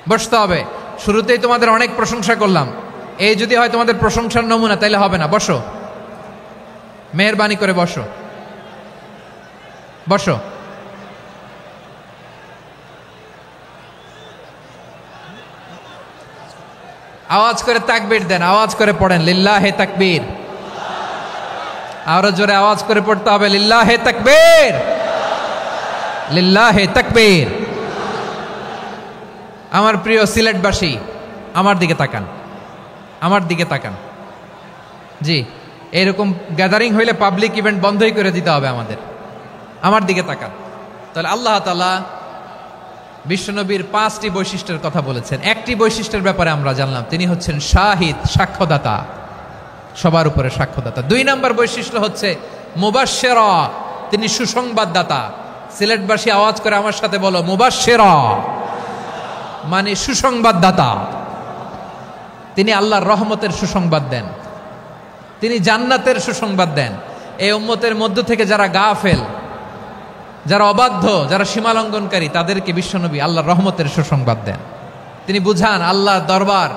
S1: বসতে হবে। শুরুতেই তোমাদের অনেক প্রশংসা করলাম, এই যদি হয় তোমাদের প্রশংসার নমুনা, তাইলে হবে না। বসো, মেহেরবানি করে বসো, বসো। আওয়াজ করে তাকবীর দেন, আওয়াজ করে পড়েন লিল্লাহে তাকবীর। আরো জোরে আওয়াজ করে পড়তে হবে, লিল্লাহে তাকবীর, লিল্লাহে তাকবীর। আমার প্রিয় সিলেটবাসী, আমার দিকে তাকান, আমার দিকে তাকান। জি, এরকম গ্যাদারিং হইলে পাবলিক ইভেন্ট বন্ধই করে দিতে হবে আমাদের। আমার দিকে তাকান। তাহলে আল্লাহ তাআলা বিশ্বনবীর 5টি বৈশিষ্ট্যের কথা বলেছেন। একটি বৈশিষ্ট্যের ব্যাপারে আমরা জানলাম, তিনি হচ্ছেন শাহিদ, সাক্ষ্যদাতা, সবার উপরে সাক্ষ্যদাতা। 2 নম্বর বৈশিষ্ট্য হচ্ছে মুবাশশিরা, তিনি সুসংবাদদাতা। সিলেটবাসী আওয়াজ করে আমার সাথে বলো, মুবাশশিরা মানে সুসংবাদদাতা। তিনি আল্লাহর রহমতের সুসংবাদ দেন, তিনি জান্নাতের সুসংবাদ দেন। এই উম্মতের মধ্য থেকে যারা গাফেল, যারা অবাধ্য, যারা সীমালঙ্ঘনকারী, তাদেরকে বিশ্বনবী আল্লাহর রহমতের সুসংবাদ দেন। তিনি বুঝান আল্লাহর দরবার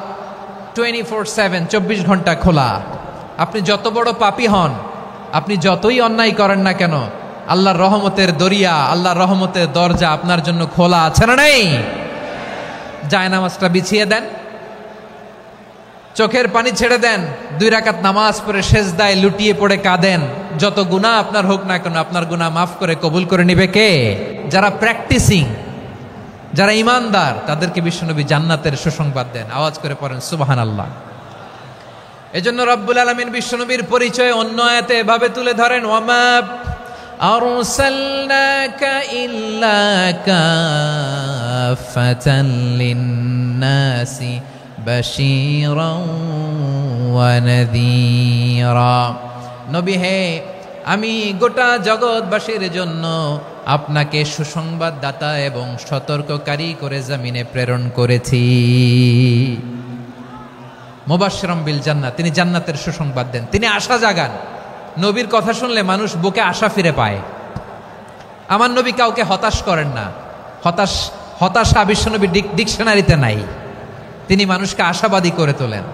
S1: 24/7, 24 ঘন্টা খোলা। আপনি যত বড় পাপী হন, আপনি যতই অন্যায় করেন না কেন, আল্লাহর রহমতের দরিয়া, আল্লাহর রহমতের দরজা আপনার জন্য খোলা আছে না নেই? জায়নামাজটা বিছিয়ে দেন, চোখের পানি ছেড়ে দেন, 2 রাকাত নামাজ পড়ে সেজদায় লুটিয়ে পড়ে কাঁদেন। যত গুনাহ আপনার হোক না কেন, আপনার গুনাহ মাফ করে কবুল করে নিবে কে? যারা প্র্যাকটিসিং, যারা ইমানদার, তাদেরকে বিশ্বনবী জান্নাতের সুসংবাদ দেন। আওয়াজ করে পড়েন সুবহানাল্লাহ। এজন্য রব্বুল আলামিন বিশ্বনবীর পরিচয় অন্য আয়াতে এভাবে তুলে ধরেন, ওয়ামা আরসালনাকা ইল্লা কাফাতান লিন্নাসি বাশীরাও ওয়া নাযীরা। নবী হে, আমি গোটা জগৎবাসীর জন্য আপনাকে সুসংবাদদাতা এবং সতর্ককারী করে জমিনে প্রেরণ করেছি। মুবাশশিরাম বিল জান্নাত, তিনি জান্নাতের সুসংবাদ দেন, তিনি আশা জাগান। নবীর কথা শুনলে মানুষ বুকে আশা ফিরে পায়। আমার নবী কাউকে হতাশ করেন না। হতাশা বিশ্বনবীর ডিকশনারিতে নাই। তিনি মানুষকে আশাবাদী করে তোলেন।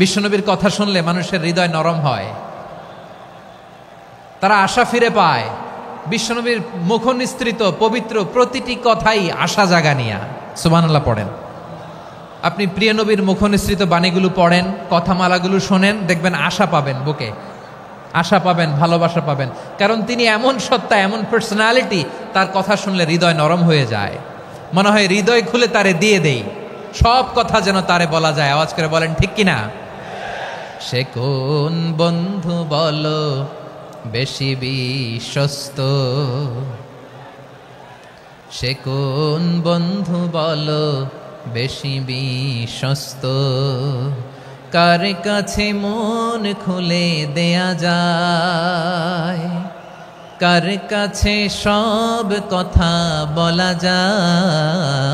S1: বিশ্বনবীর কথা শুনলে মানুষের হৃদয় নরম হয়, তারা আশা ফিরে পায়। বিশ্বনবীর মুখনিসৃত পবিত্র প্রতিটি কথাই আশা জাগানিয়া। সুবহানাল্লাহ পড়েন। আপনি প্রিয় নবীর মুখনিসৃত বাণীগুলো পড়েন, কথামালাগুলো শোনেন, দেখবেন আশা পাবেন, বুকে আশা পাবেন, ভালোবাসা পাবেন। কারণ তিনি এমন সত্তা, এমন পার্সোনালিটি, তার কথা শুনলে হৃদয় নরম হয়ে যায়। মনে হয় হৃদয় খুলে তারে দিয়ে দেই, সব কথা যেন তারে বলা যায়। আওয়াজ করে বলেন ঠিক কিনা? সে কোন বন্ধু বলো বেশি বিশ্বস্ত, সে কোন বন্ধু বলো বেশি বিশ্বস্ত, কার কাছে মন খুলে দেয়া যায়, কার কাছে সব কথা বলা যায়,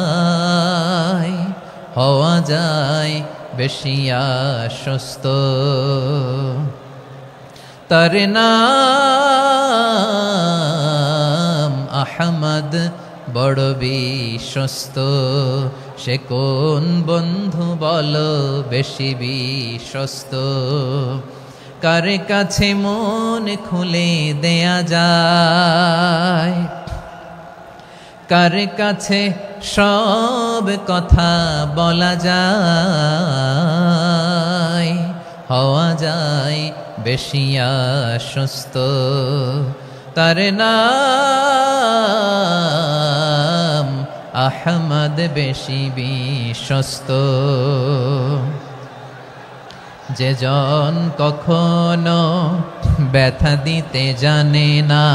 S1: হওয়া যায় বেশি আশ্বস্ত। তার নাম আহমদ, বড় বিশ্বস্ত। সে কোন বন্ধু বলো বেশি বিশ্বস্ত, কার কাছে মন খুলে দেয়া যায়, কার কাছে সব কথা বলা যায়, হওয়া যায় বেশি আশ্বস্ত। তার নাম আহমদ, বেশি বিশ্বস্ত। যে জন কখনো ব্যথা দিতে জানে না,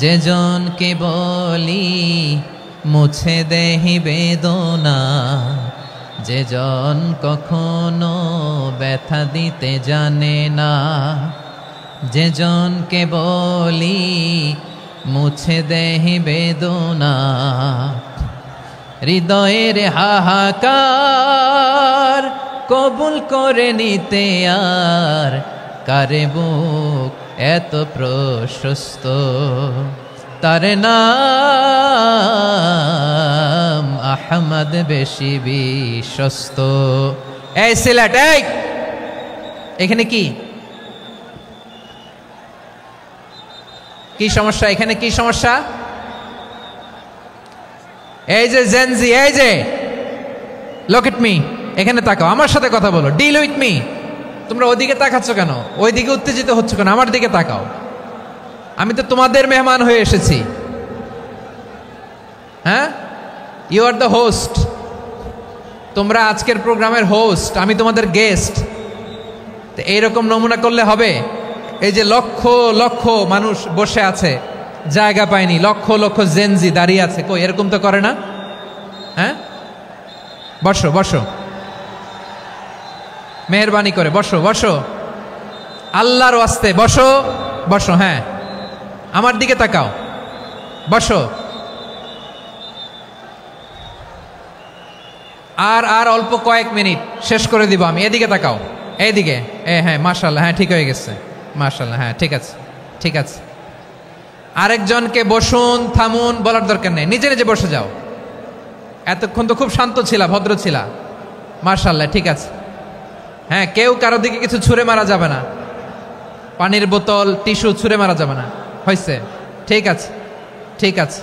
S1: যে জনকে বলি মুছে দেহি বেদনা, যে জন কখনো ব্যথা দিতে জানে না, যে জনকে বলি মুছে দেহি বেদনা, হৃদয়ের হাহাকার কবুল করে নিতে আর কারে বুক এত প্রশস্ত। তার নাম আহমদ, বেশি বিশ্বস্ত। এই সিলেট, এই এখানে কি কি সমস্যা? এখানে কি সমস্যা? এই যে জেনজি, এই যে লুক এট মি, এখানে তাকাও, আমার সাথে কথা বলো, ডিল উইথ মি। তোমরা ওইদিকে তাকাচ্ছ কেন? ওইদিকে উত্তেজিত হচ্ছ কেন? আমার দিকে তাকাও। আমি তো তোমাদের মেহমান হয়ে এসেছি। হ্যাঁ, ইউ আর দ্য হোস্ট। তোমরা আজকের প্রোগ্রামের হোস্ট, আমি তোমাদের গেস্ট। তো এইরকম নমুনা করলে হবে? এই যে লক্ষ লক্ষ মানুষ বসে আছে, জায়গা পায়নি, লক্ষ লক্ষ জেনজি দাঁড়িয়ে আছে, কই এরকম তো করে না? হ্যাঁ, বসো বসো, মেহরবানি করে বসো বসো, আল্লাহর ওয়াস্তে বসো বসো। হ্যাঁ, আমার দিকে তাকাও, বসো। আর আর অল্প কয়েক মিনিট, শেষ করে দিব আমি। এদিকে তাকাও, এইদিকে। হ্যাঁ, মাশাআল্লাহ, হ্যাঁ ঠিক হয়ে গেছে, মাশাআল্লাহ, হ্যাঁ ঠিক আছে ঠিক আছে। আরেকজনকে বসুন, থামুন বলার দরকার নেই, নিজে নিজে বসে যাও। এতক্ষণ তো খুব শান্ত ছিলা, ভদ্র ছিলা, মাশাআল্লাহ ঠিক আছে। হ্যাঁ, কেউ কারো দিকে কিছু ছুঁড়ে মারা যাবে না। পানির বোতল, টিস্যু ছুঁড়ে মারা যাবে না। হয়েছে? ঠিক আছে, ঠিক আছে।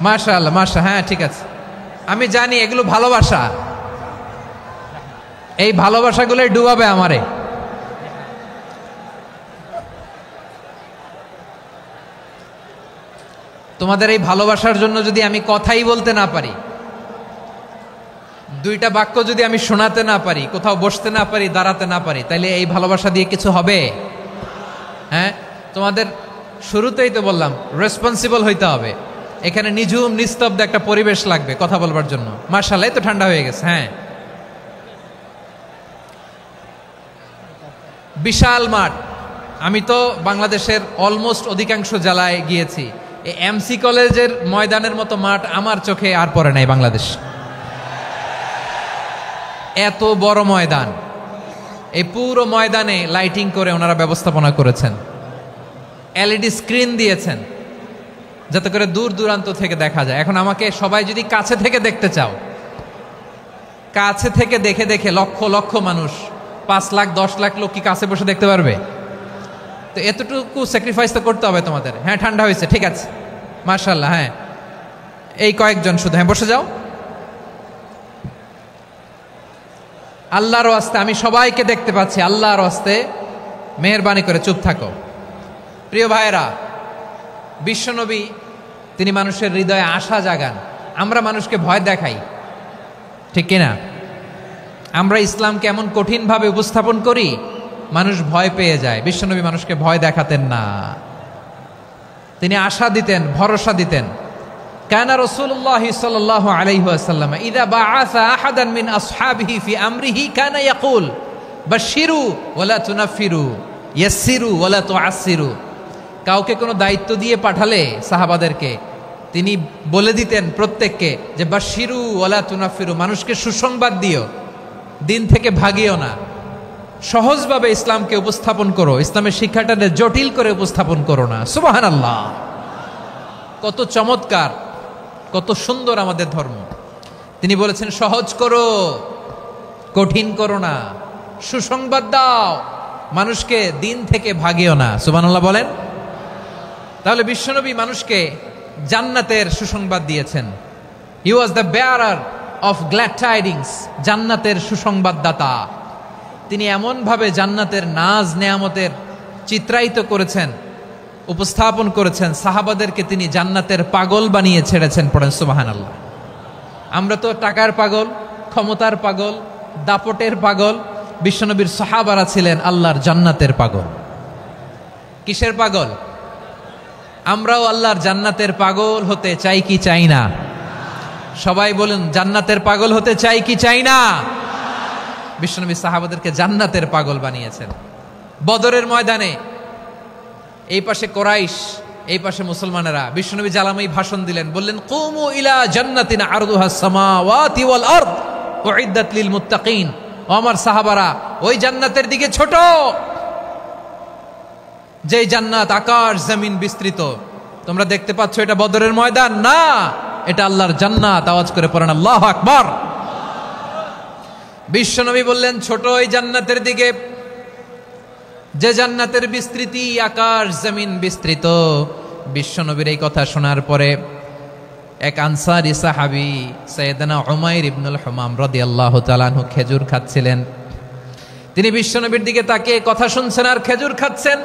S1: মাশাআল্লাহ, হ্যাঁ ঠিক আছে। আমি জানি এগুলো ভালোবাসা, এই ভালোবাসাগুলোই ডুবাবে আমারে। তোমাদের এই ভালোবাসার জন্য যদি আমি কথাই বলতে না পারি, দুইটা বাক্য যদি আমি শোনাতে না পারি, কোথাও বসতে না পারি, দাঁড়াতে না পারি, তাইলে এই ভালোবাসা দিয়ে কিছু হবে? হ্যাঁ, তোমাদের শুরুতেই তো বললাম রেসপন্সিবল হইতে হবে। এখানে নিঝুম নিস্তব্ধ একটা পরিবেশ লাগবে কথা বলবার জন্য। মাশাআল্লাহ, তো ঠান্ডা হয়ে গেছে। হ্যাঁ, বিশাল মাঠ। আমি তো বাংলাদেশের অলমোস্ট অধিকাংশ জেলায় গিয়েছি, এই এমসি কলেজের ময়দানের মতো মাঠ আমার চোখে আর পড়ে নাই বাংলাদেশ। এত বড় ময়দান, এই পুরো ময়দানে লাইটিং করে ওনারা ব্যবস্থাপনা করেছেন, এলইডি স্ক্রিন দিয়েছেন যাতে করে দূর দূরান্ত থেকে দেখা যায়। এখন আমাকে সবাই যদি কাছে থেকে দেখতে চাও, কাছে থেকে দেখে দেখে লক্ষ লক্ষ মানুষ, 5 লাখ 10 লাখ লোক কি কাছে বসে দেখতে পারবে? তো এতটুকু স্যাক্রিফাইস তো করতে হবে তোমাদের। হ্যাঁ, ঠান্ডা হয়েছে, ঠিক আছে, মাশাআল্লাহ। হ্যাঁ, এই কয়েকজন শুধু, হ্যাঁ বসে যাও। আল্লাহর ওয়াস্তে আমি সবাইকে দেখতে পাচ্ছি, আল্লাহর ওয়াস্তে মেহেরবানি করে চুপ থাকো। প্রিয় ভাইয়েরা, বিশ্বনবী তিনি মানুষের হৃদয়ে আশা জাগান। আমরা মানুষকে ভয় দেখাই, ঠিক কিনা? আমরা ইসলামকে এমন কঠিনভাবে উপস্থাপন করি, মানুষ ভয় পেয়ে যায়। বিশ্বনবী মানুষকে ভয় দেখাতেন না, তিনি আশা দিতেন, ভরসা দিতেন। কানা রাসূলুল্লাহ সাল্লাল্লাহু আলাইহি ওয়াসাল্লাম ইযা বাআসা আহাদান মিন আসহাবিহি ফি আমরিহি কানা ইয়াকুল বাশশিরু ওয়ালা তুনাফিরু ইয়াসসিরু ওয়ালা তুআসসিরু। কাউকে কোনো দায়িত্ব দিয়ে পাঠালে সাহাবাদেরকে তিনি বলে দিতেন প্রত্যেককে যে বাশশিরু ওয়ালা তুনাফিরু, মানুষকে সুসংবাদ দিও, দিন থেকে ভাগিও না, সহজভাবে ইসলামকে উপস্থাপন করো, ইসলামের শিক্ষাটাকে জটিল করে উপস্থাপন করো না। সুবহানাল্লাহ, কত চমৎকার, কত সুন্দর আমাদের ধর্ম। তিনি বলেছেন সহজ করো, কঠিন করো না, সুসংবাদ দাও, মানুষকে দিন থেকে ভাগিও না। সুবহানাল্লাহ বলেন। তাহলে বিশ্বনবী মানুষকে জান্নাতের সুসংবাদ দিয়েছেন। He was the bearer of glad tidings, জান্নাতের সুসংবাদদাতা। তিনি এমনভাবে জান্নাতের নাজ নেয়ামতের চিত্রায়িত করেছেন, উপস্থাপন করেছেন, সাহাবাদেরকে তিনি জান্নাতের পাগল বানিয়ে ছেড়েছেন। পড়েন সুবহানাল্লাহ। আমরা তো টাকার পাগল, ক্ষমতার পাগল, দাপটের পাগল। বিশ্বনবীর সাহাবারা ছিলেন আল্লাহর জান্নাতের পাগল। কিসের পাগল? আমরাও আল্লাহর জান্নাতের পাগল হতে চাই কি চাই না? সবাই বলুন, জান্নাতের পাগল হতে চাই কি চাই না? বিশ্বনবী সাহাবাদেরকে জান্নাতের পাগল বানিয়েছেন। বদরের ময়দানে এই পাশে কোরাইশ, এই পাশে মুসলমানেরা, বিশ্বনবী জালামাই ভাষণ দিলেন, বললেন কুমু ইলা জান্নাতিন আরদুহাস সামাওয়াতি ওয়াল আরদ উইদ্দাত লিল মুত্তাকিন। ও আমার সাহাবারা, ওই জান্নাতের দিকে ছোট, যেই জান্নাত আকাশ জমিন বিস্তৃত। তোমরা দেখতে পাচ্ছ এটা বদরের ময়দান না, এটা আল্লাহর জান্নাত। আওয়াজ করে পড়েন আল্লাহু আকবার। বিশ্বনবী বললেন ছোট ওই জান্নাতের দিকে, যে জান্নাতের বিস্তৃতি আকাশ জমিন বিস্তৃত। বিশ্বনবীর এই কথা শোনার পরে এক আনসারী সাহাবী সাইয়েদনা উমাইর ইবনুল হুমাম রাদিয়াল্লাহু তাআলা আনহু খেজুর খাচ্ছিলেন। তিনি বিশ্বনবীর দিকে তাকিয়ে কথা শুনছেন আর খেজুর খাচ্ছেন।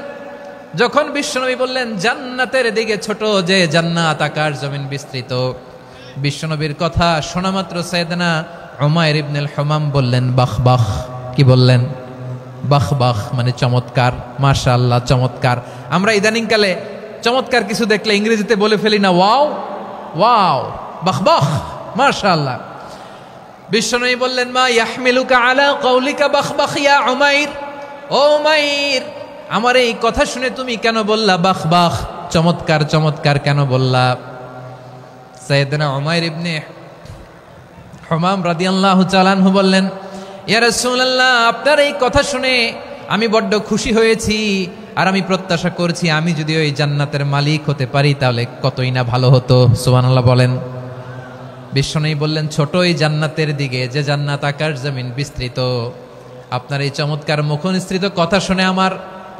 S1: যখন বিশ্বনবী বললেন জান্নাতের দিকে ছোট, যে জান্নাত আকাশ জমিন বিস্তৃত, বিশ্বনবীর কথা শোনা মাত্র সাইয়েদনা উমাইর ইবনুল হুমাম বললেন বাহ বাহ। কি বললেন? বাহ বাহ, মানে চমৎকার, মাশাআল্লাহ চমৎকার। আমরা ইদানিংকালে চমৎকার কিছু দেখলে ইংরেজিতে বলে ফেলি না ওয়াও ওয়াও, বাহ বাহ, মাশাআল্লাহ। বিশ্বনবী বললেন মা ইয়াহমিলুকা আলা কওলিকা বাহ বাহ ইয়া উমাইর। ও উমাইর, আমার এই কথা শুনে তুমি কেন বললা বাহ বাহ, চমৎকার চমৎকার কেন বললা? সাইয়েদনা উমাইর ইবনে হুমাম রাদিয়াল্লাহু তাআলা আনহু বললেন ইয়া রাসূলুল্লাহ, আপনার এই কথা শুনে আমি বড্ড খুশি হয়েছি, আর আমি প্রত্যাশা করছি আমি যদি ওই জান্নাতের মালিক হতে পারি তাহলে কতই না ভালো হতো। সুবহানাল্লাহ বলেন। বিশ্বনবী বললেন, ছোট এই জান্নাতের দিকে, যে জান্নাত আকাশ জমিন বিস্তৃত। আপনার এই চমৎকার মুখনিসৃত কথা শুনে আমার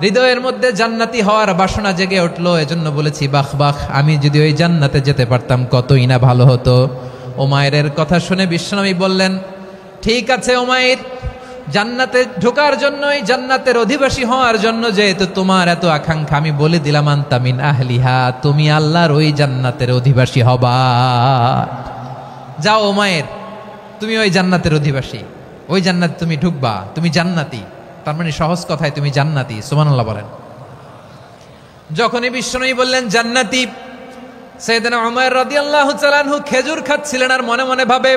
S1: হৃদয়ের মধ্যে জান্নাতি হওয়ার বাসনা জেগে উঠলো। এজন্য বলেছি, বাহ বাহ, আমি যদি ওই জান্নাতে যেতে পারতাম কতই না ভালো হতো। উমাইরের কথা শুনে বিশ্বনবী বললেন, ঠিক আছে উমাইর, জান্নাতে ঢোকার জন্যই, জান্নাতের অধিবাসী হওয়ার জন্য যেহেতু তোমার এত আকাঙ্ক্ষা, আমি বলে দিলাম আনতা মিন আহলিহা, তুমি আল্লাহর ওই জান্নাতের অধিবাসী হবা। যাও উমাইর, তুমি ওই জান্নাতের অধিবাসী, ওই জান্নাতে তুমি ঢুকবা, তুমি জান্নাতি। তার মানে সহজ কথায় তুমি জান্নাতি। সুবহানাল্লাহ বলেন। যখনই বিশ্বনবী বললেন জান্নাতি, সাইয়েদনা উমাইর রাদিয়াল্লাহু তাআলা আনহু খেজুর খাচ্ছিলেন আর মনে মনে ভাবে,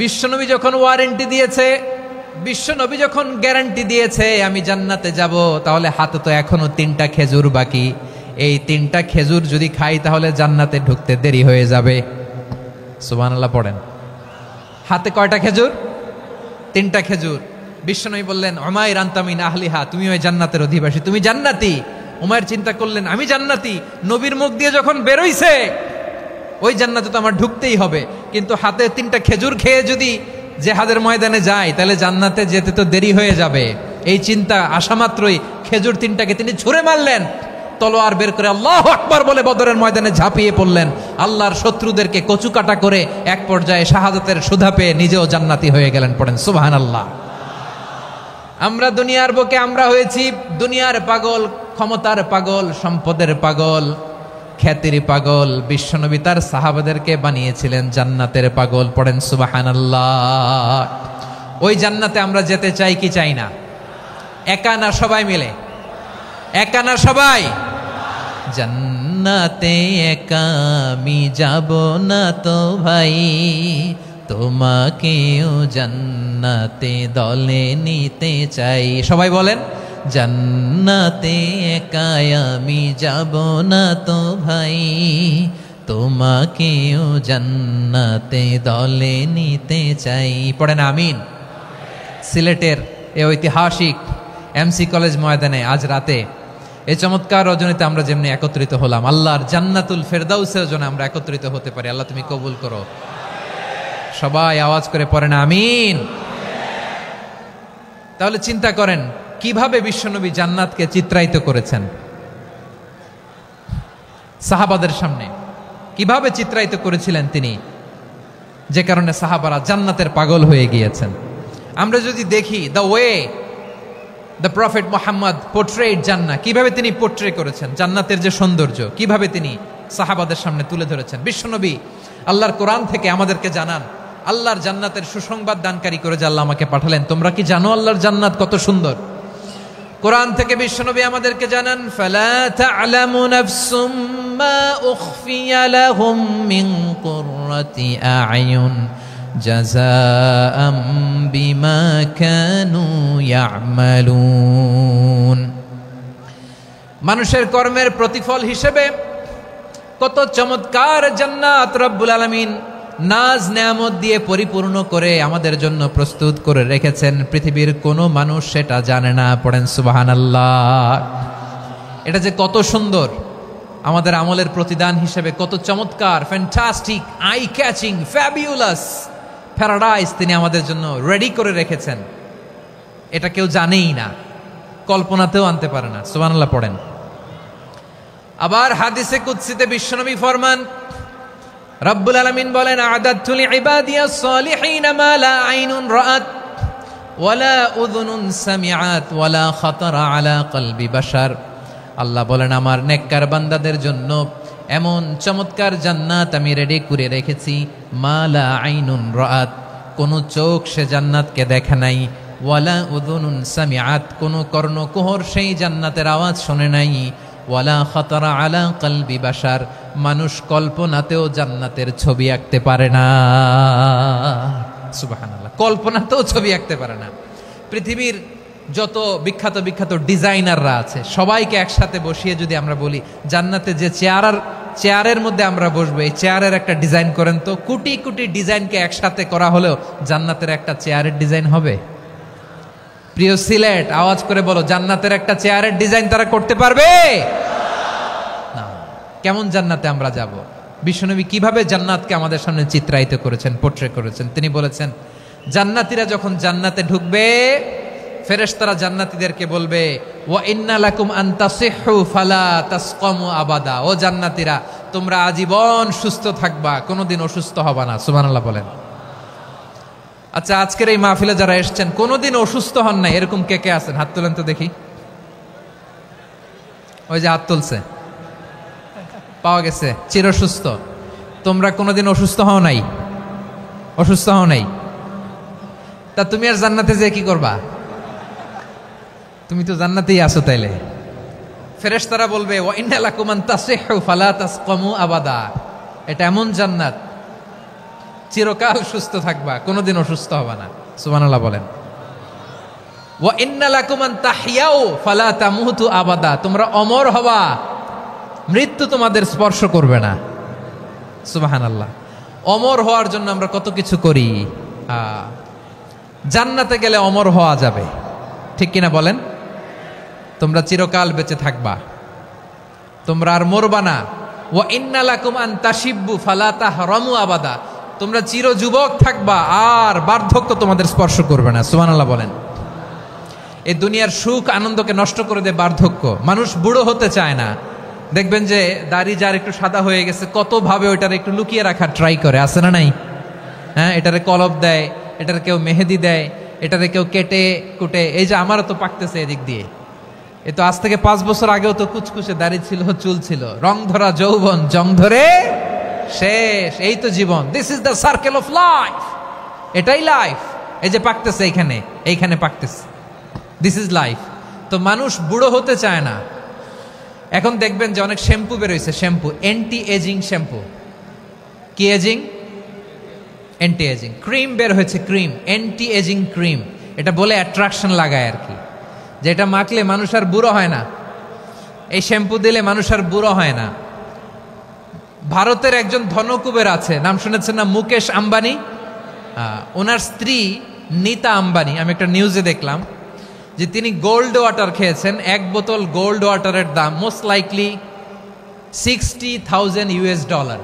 S1: বিশ্বনবী যখন ওয়ারেন্টি দিয়েছে, বিশ্বনবী যখন গ্যারান্টি দিয়েছে আমি জান্নাতে যাব, তাহলে হাতে তো এখনো 3টা খেজুর বাকি। এই 3টা খেজুর যদি খাই তাহলে জান্নাতে ঢুকতে দেরি হয়ে যাবে। সুবহানাল্লাহ পড়েন। হাতে কয়টা খেজুর? 3টা খেজুর। বিশ্বনবী বললেন, উমাইর আনতা মিন আহলিহা, তুমি ওই জান্নাতের অধিবাসী, তুমি জান্নাতি। উমাইর চিন্তা করলেন, আমি জান্নাতি, নবীর মুখ দিয়ে যখন বেরোইছে ওই জান্নাতে তো আমার ঢুকতেই হবে, কিন্তু হাতে 3টা খেজুর খেয়ে যদি জেহাদের ময়দানে যাই তাহলে জান্নাতে যেতে তো দেরি হয়ে যাবে। এই চিন্তা আসা মাত্রই খেজুর 3টাকে তিনি ছুঁড়ে মারলেন, তলোয়ার বের করে আল্লাহু আকবার বলে বদরের ময়দানে ঝাঁপিয়ে পড়লেন। আল্লাহর শত্রুদেরকে কচুকাটা করে এক পর্যায়ে শাহাদাতের সুধা পেয়ে নিজেও জান্নাতি হয়ে গেলেন। পড়েন সুবহানাল্লাহ। আমরা দুনিয়ার বুকে আমরা হয়েছি দুনিয়ার পাগল, ক্ষমতার পাগল, সম্পদের পাগল, খ্যাতির পাগল। বিশ্বনবী তার সাহাবাদেরকে বানিয়েছিলেন জান্নাতের পাগল। পড়েন সুবহানাল্লাহ। ওই জান্নাতে আমরা যেতে চাই কি চাই না? একা না সবাই মিলে? একা না সবাই? জান্নাতে একা আমি যাব না তো ভাই, তোমাকেও জান্নাতে দলে নিতে চাই। সবাই বলেন, জান্নাতে একা আমি যাব না তো ভাই, তোমাকেও জান্নাতে দলে নিতে চাই। পড়েন আমিন। সিলেটের এই ঐতিহাসিক এমসি কলেজ ময়দানে আজ রাতে এই চমৎকার রজনীতে আমরা যেমনি একত্রিত হলাম, আল্লাহর জান্নাতুল ফেরদাউসের জন্য আমরা একত্রিত হতে পারি। আল্লাহ তুমি কবুল করো। সবাই আওয়াজ করে পড়েন আমিন। তাহলে চিন্তা করেন কিভাবে বিশ্বনবী জান্নাতকে চিত্রায়িত করেছেন সাহাবাদের সামনে, কিভাবে চিত্রায়িত করেছিলেন তিনি, যে কারণে সাহাবারা জান্নাতের পাগল হয়ে গিয়েছেন। আমরা যদি দেখি the way the prophet Muhammad portrait জান্নাত, কিভাবে তিনি পোর্ট্রে করেছেন জান্নাতের যে সৌন্দর্য, কিভাবে তিনি সাহাবাদের সামনে তুলে ধরেছেন। বিশ্বনবী আল্লাহর কোরআন থেকে আমাদেরকে জানান, আল্লাহর জান্নাতের সুসংবাদ দানকারী করে যে আল্লাহ আমাকে পাঠালেন। তোমরা কি জানো আল্লাহর জান্নাত কত সুন্দর? কোরআন থেকে বিশ্বনবী আমাদেরকে জানান, ফালা তা'লামু নাফসুম মা উখফিয়া লাহুম মিন কুররাতি আ'য়ুন জাযাআম বিমা কানু ইয়া'মালুন। মানুষের কর্মের প্রতিফল হিসেবে কত চমৎকার জান্নাত রব্বুল আলামিন নাজ নেয়ামত দিয়ে পরিপূর্ণ করে আমাদের জন্য প্রস্তুত করে রেখেছেন। পৃথিবীর কোনো মানুষ সেটা জানে না। পড়েন সুবহানাল্লাহ। এটা যে কত সুন্দর, আমাদের আমলের প্রতিদান হিসেবে কত চমৎকার, fantastic, eye catching, fabulous paradise তিনি আমাদের জন্য রেডি করে রেখেছেন। এটা কেউ জানেই না, কল্পনাতেও আনতে পারে না। সুবহানাল্লাহ পড়েন। আবার হাদিসে কুদসিতে বিশ্বনবী ফরমান, রব্বুল আলামিন বলেন, আ'দাদতু লিইবাদিয়াস সালিহিন মা লা আইনুন রাআত ওয়ালা উযুনুন সামিআত ওয়ালা খাতারা আলা কলবি বাশার। আল্লাহ বলেন, আমার নেককার বান্দাদের জন্য এমন চমৎকার জান্নাত আমি রেডি করে রেখেছি, মা লা আইনুন রাআত, কোন চোখ সে জান্নাতকে দেখে নাই, ওয়ালা উযুনুন সামিআত, কোন কর্ণকুহর সেই জান্নাতের আওয়াজ শুনে নাই, ওয়ালা খাতারা আলা কলবি বাশার, মানুষ কল্পনাতেও জান্নাতের ছবি আঁকতে পারে না। সুবহানাল্লাহ, কল্পনাতেও ছবি আঁকতে পারে না। পৃথিবীর যত বিখ্যাত বিখ্যাত ডিজাইনাররা আছে সবাইকে একসাথে বসিয়ে যদি আমরা বলি জান্নাতে যে চেয়ারের মধ্যে আমরা বসবো, এই চেয়ারের একটা ডিজাইন করেন তো, কোটি কোটি ডিজাইনকে একসাথে করা হলেও জান্নাতের একটা চেয়ারের ডিজাইন হবে? প্রিয় সিলেট, আওয়াজ করে বলো, জান্নাতের একটা চেয়ারের ডিজাইন তারা করতে পারবে না। কেমন জান্নাতে আমরা যাব? বিশ্বনবী কিভাবে জান্নাতকে আমাদের সামনে চিত্রায়িত করেছেন, পোট্রে করেছেন। তিনি বলেছেন, জান্নাতীরা যখন জান্নাতে ঢুকবে, ফেরেশতারা জান্নাতীদেরকে বলবে, ওয়া ইন্না লাকুম আন তাসিহু ফালা তাসকামু আবাদা। ও জান্নাতীরা, তোমরা আজীবন সুস্থ থাকবা, কোনোদিন অসুস্থ হবা না। সুবহানাল্লাহ বলেন। আচ্ছা, আজকের এই মাহফিলে যারা এসেছেন কোনোদিন অসুস্থ হন নাই, এরকম কে কে আছেন? হাত তোলেন তো দেখি। ওই যে হাত তুলছে, পাওয়া গেছে, চিরসুস্থ। তোমরা কোনোদিন অসুস্থ হও নাই? অসুস্থ হও নাই? তা তুমি আর জান্নাতে যে কি করবা? তুমি তো জান্নাতেই আছো তাইলে। ফেরেশতারা বলবে, ওয়া ইন্না লাকুম আন তাসিহু ফালা তাসকামু আবাদা। এটা এমন জান্নাত, চিরকাল সুস্থ থাকবা, কোনোদিন অসুস্থ হবা না। সুবহানাল্লাহ বলেন। ওয়া ইন্না লাকুম আন তাহইয়াউ ফালা তামুতু আবাদা। তোমরা অমর হবা, মৃত্যু তোমাদের স্পর্শ করবে না। সুবহানাল্লাহ। অমর হওয়ার জন্য আমরা কত কিছু করি। জান্নাতে গেলে অমর হওয়া যাবে, ঠিক কিনা বলেন? তোমরা চিরকাল বেঁচে থাকবা, তোমরা আর মরবা না। ওয়া ইন্না লাকুম আন তাশিব্বু ফালা তাহরামু আবাদা। তোমরা চির যুবক থাকবা, আর বার্ধক্য তোমাদের স্পর্শ করবে না। সুবহানাল্লাহ বলেন। এই দুনিয়ার সুখ আনন্দকে নষ্ট করে দেয় বার্ধক্য। মানুষ বুড়ো হতে চায় না। দেখবেন যে দাড়ি যার একটু সাদা হয়ে গেছে, কত ভাবে ওইটার একটু লুকিয়ে রাখার ট্রাই করে, আছে না নাই? হ্যাঁ, এটারে কলব দেয়, এটার কেউ মেহেদি দেয়, এটারে কেউ কেটে কুটে। এই যে আমারও তো পাকতেছে এদিক দিয়ে, এ তো আজ থেকে 5 বছর আগেও তো কুচকুচে দাড়ি ছিল, চুল ছিল, রং ধরা যৌবন, জং ধরে শেষ। এই তো জীবন। This is the circle of life. এটাই লাইফ। এই যে পাকতেছে এইখানে, এইখানে পাকতেছে, দিস ইজ লাইফ। তো মানুষ বুড়ো হতে চায় না। এখন দেখবেন যে অনেক শ্যাম্পু বেরোইছে, শ্যাম্পু, অ্যান্টি এজিং শ্যাম্পু। কি এজিং? Anti ageing. ক্রিম বের হয়েছে, ক্রিম, অ্যান্টি এজিং ক্রিম। এটা বলে অ্যাট্রাকশন লাগায় আর কি, যে এটা মাখলে মানুষ আর বুড়ো হয় না, এই শ্যাম্পু দিলে মানুষ আর বুড়ো হয় না। ভারতের একজন ধনকুবের আছে, নাম শুনেছেন না? মুকেশ আম্বানি। ওনার স্ত্রী নীতা আম্বানি, আমি একটা নিউজে দেখলাম যে তিনি গোল্ড ওয়াটার খেয়েছেন। 1 বোতল গোল্ড ওয়াটারের দাম মোস্ট লাইকলি $60,000,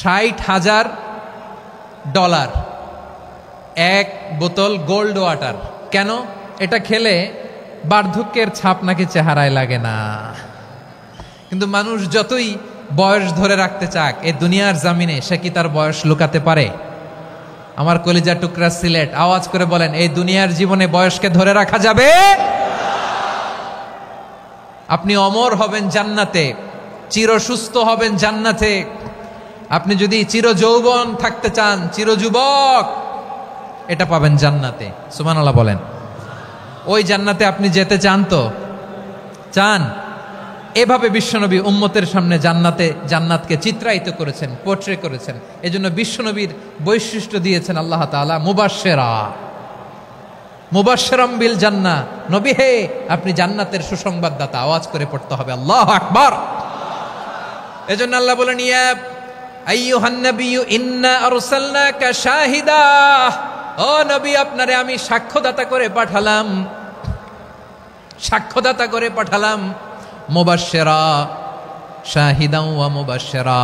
S1: $60,000 1 বোতল গোল্ড ওয়াটার। কেন? এটা খেলে বার্ধক্যের ছাপ নাকি চেহারায় লাগে না। কিন্তু মানুষ যতই বয়স ধরে রাখতে চাক এই দুনিয়ার জামিনে, সে কি তার বয়স লুকাতে পারে? আমার কলিজা টুকরা সিলেট, আওয়াজ করে বলেন, এই দুনিয়ার জীবনে বয়সকে ধরে রাখা যাবে? আপনি অমর হবেন জান্নাতে, চির সুস্থ হবেন জান্নাতে। আপনি যদি চির যৌবন থাকতে চান, চির যুবক, এটা পাবেন জান্নাতে। সুবহানাল্লাহ বলেন। ওই জান্নাতে আপনি যেতে চান তো? চান? এভাবে বিশ্বনবী উম্মতের সামনে জান্নাতকে চিত্রায়িত করেছেন, পোট্রে করেছেন। এজন্য বিশ্বনবীর বৈশিষ্ট্য দিয়েছেন আল্লাহ তাআলা মুবাশশিরা, মুবাশশিরাম বিল জান্নাহ। নবী হে, আপনি জান্নাতের সুসংবাদদাতা। আওয়াজ করে পড়তে হবে আল্লাহু আকবার। এজন্য আল্লাহ বলেন, ইয়া আইয়ুহান নাবিয়্যু ইন্না আরসালনাকা শাহিদা। ও নবী, আপনারে আমি সাক্ষ্যদাতা করে পাঠালাম, সাক্ষ্যদাতা করে পাঠালাম। মুবাশশিরা, শাহিদাও ওয়া মুবাশশিরা,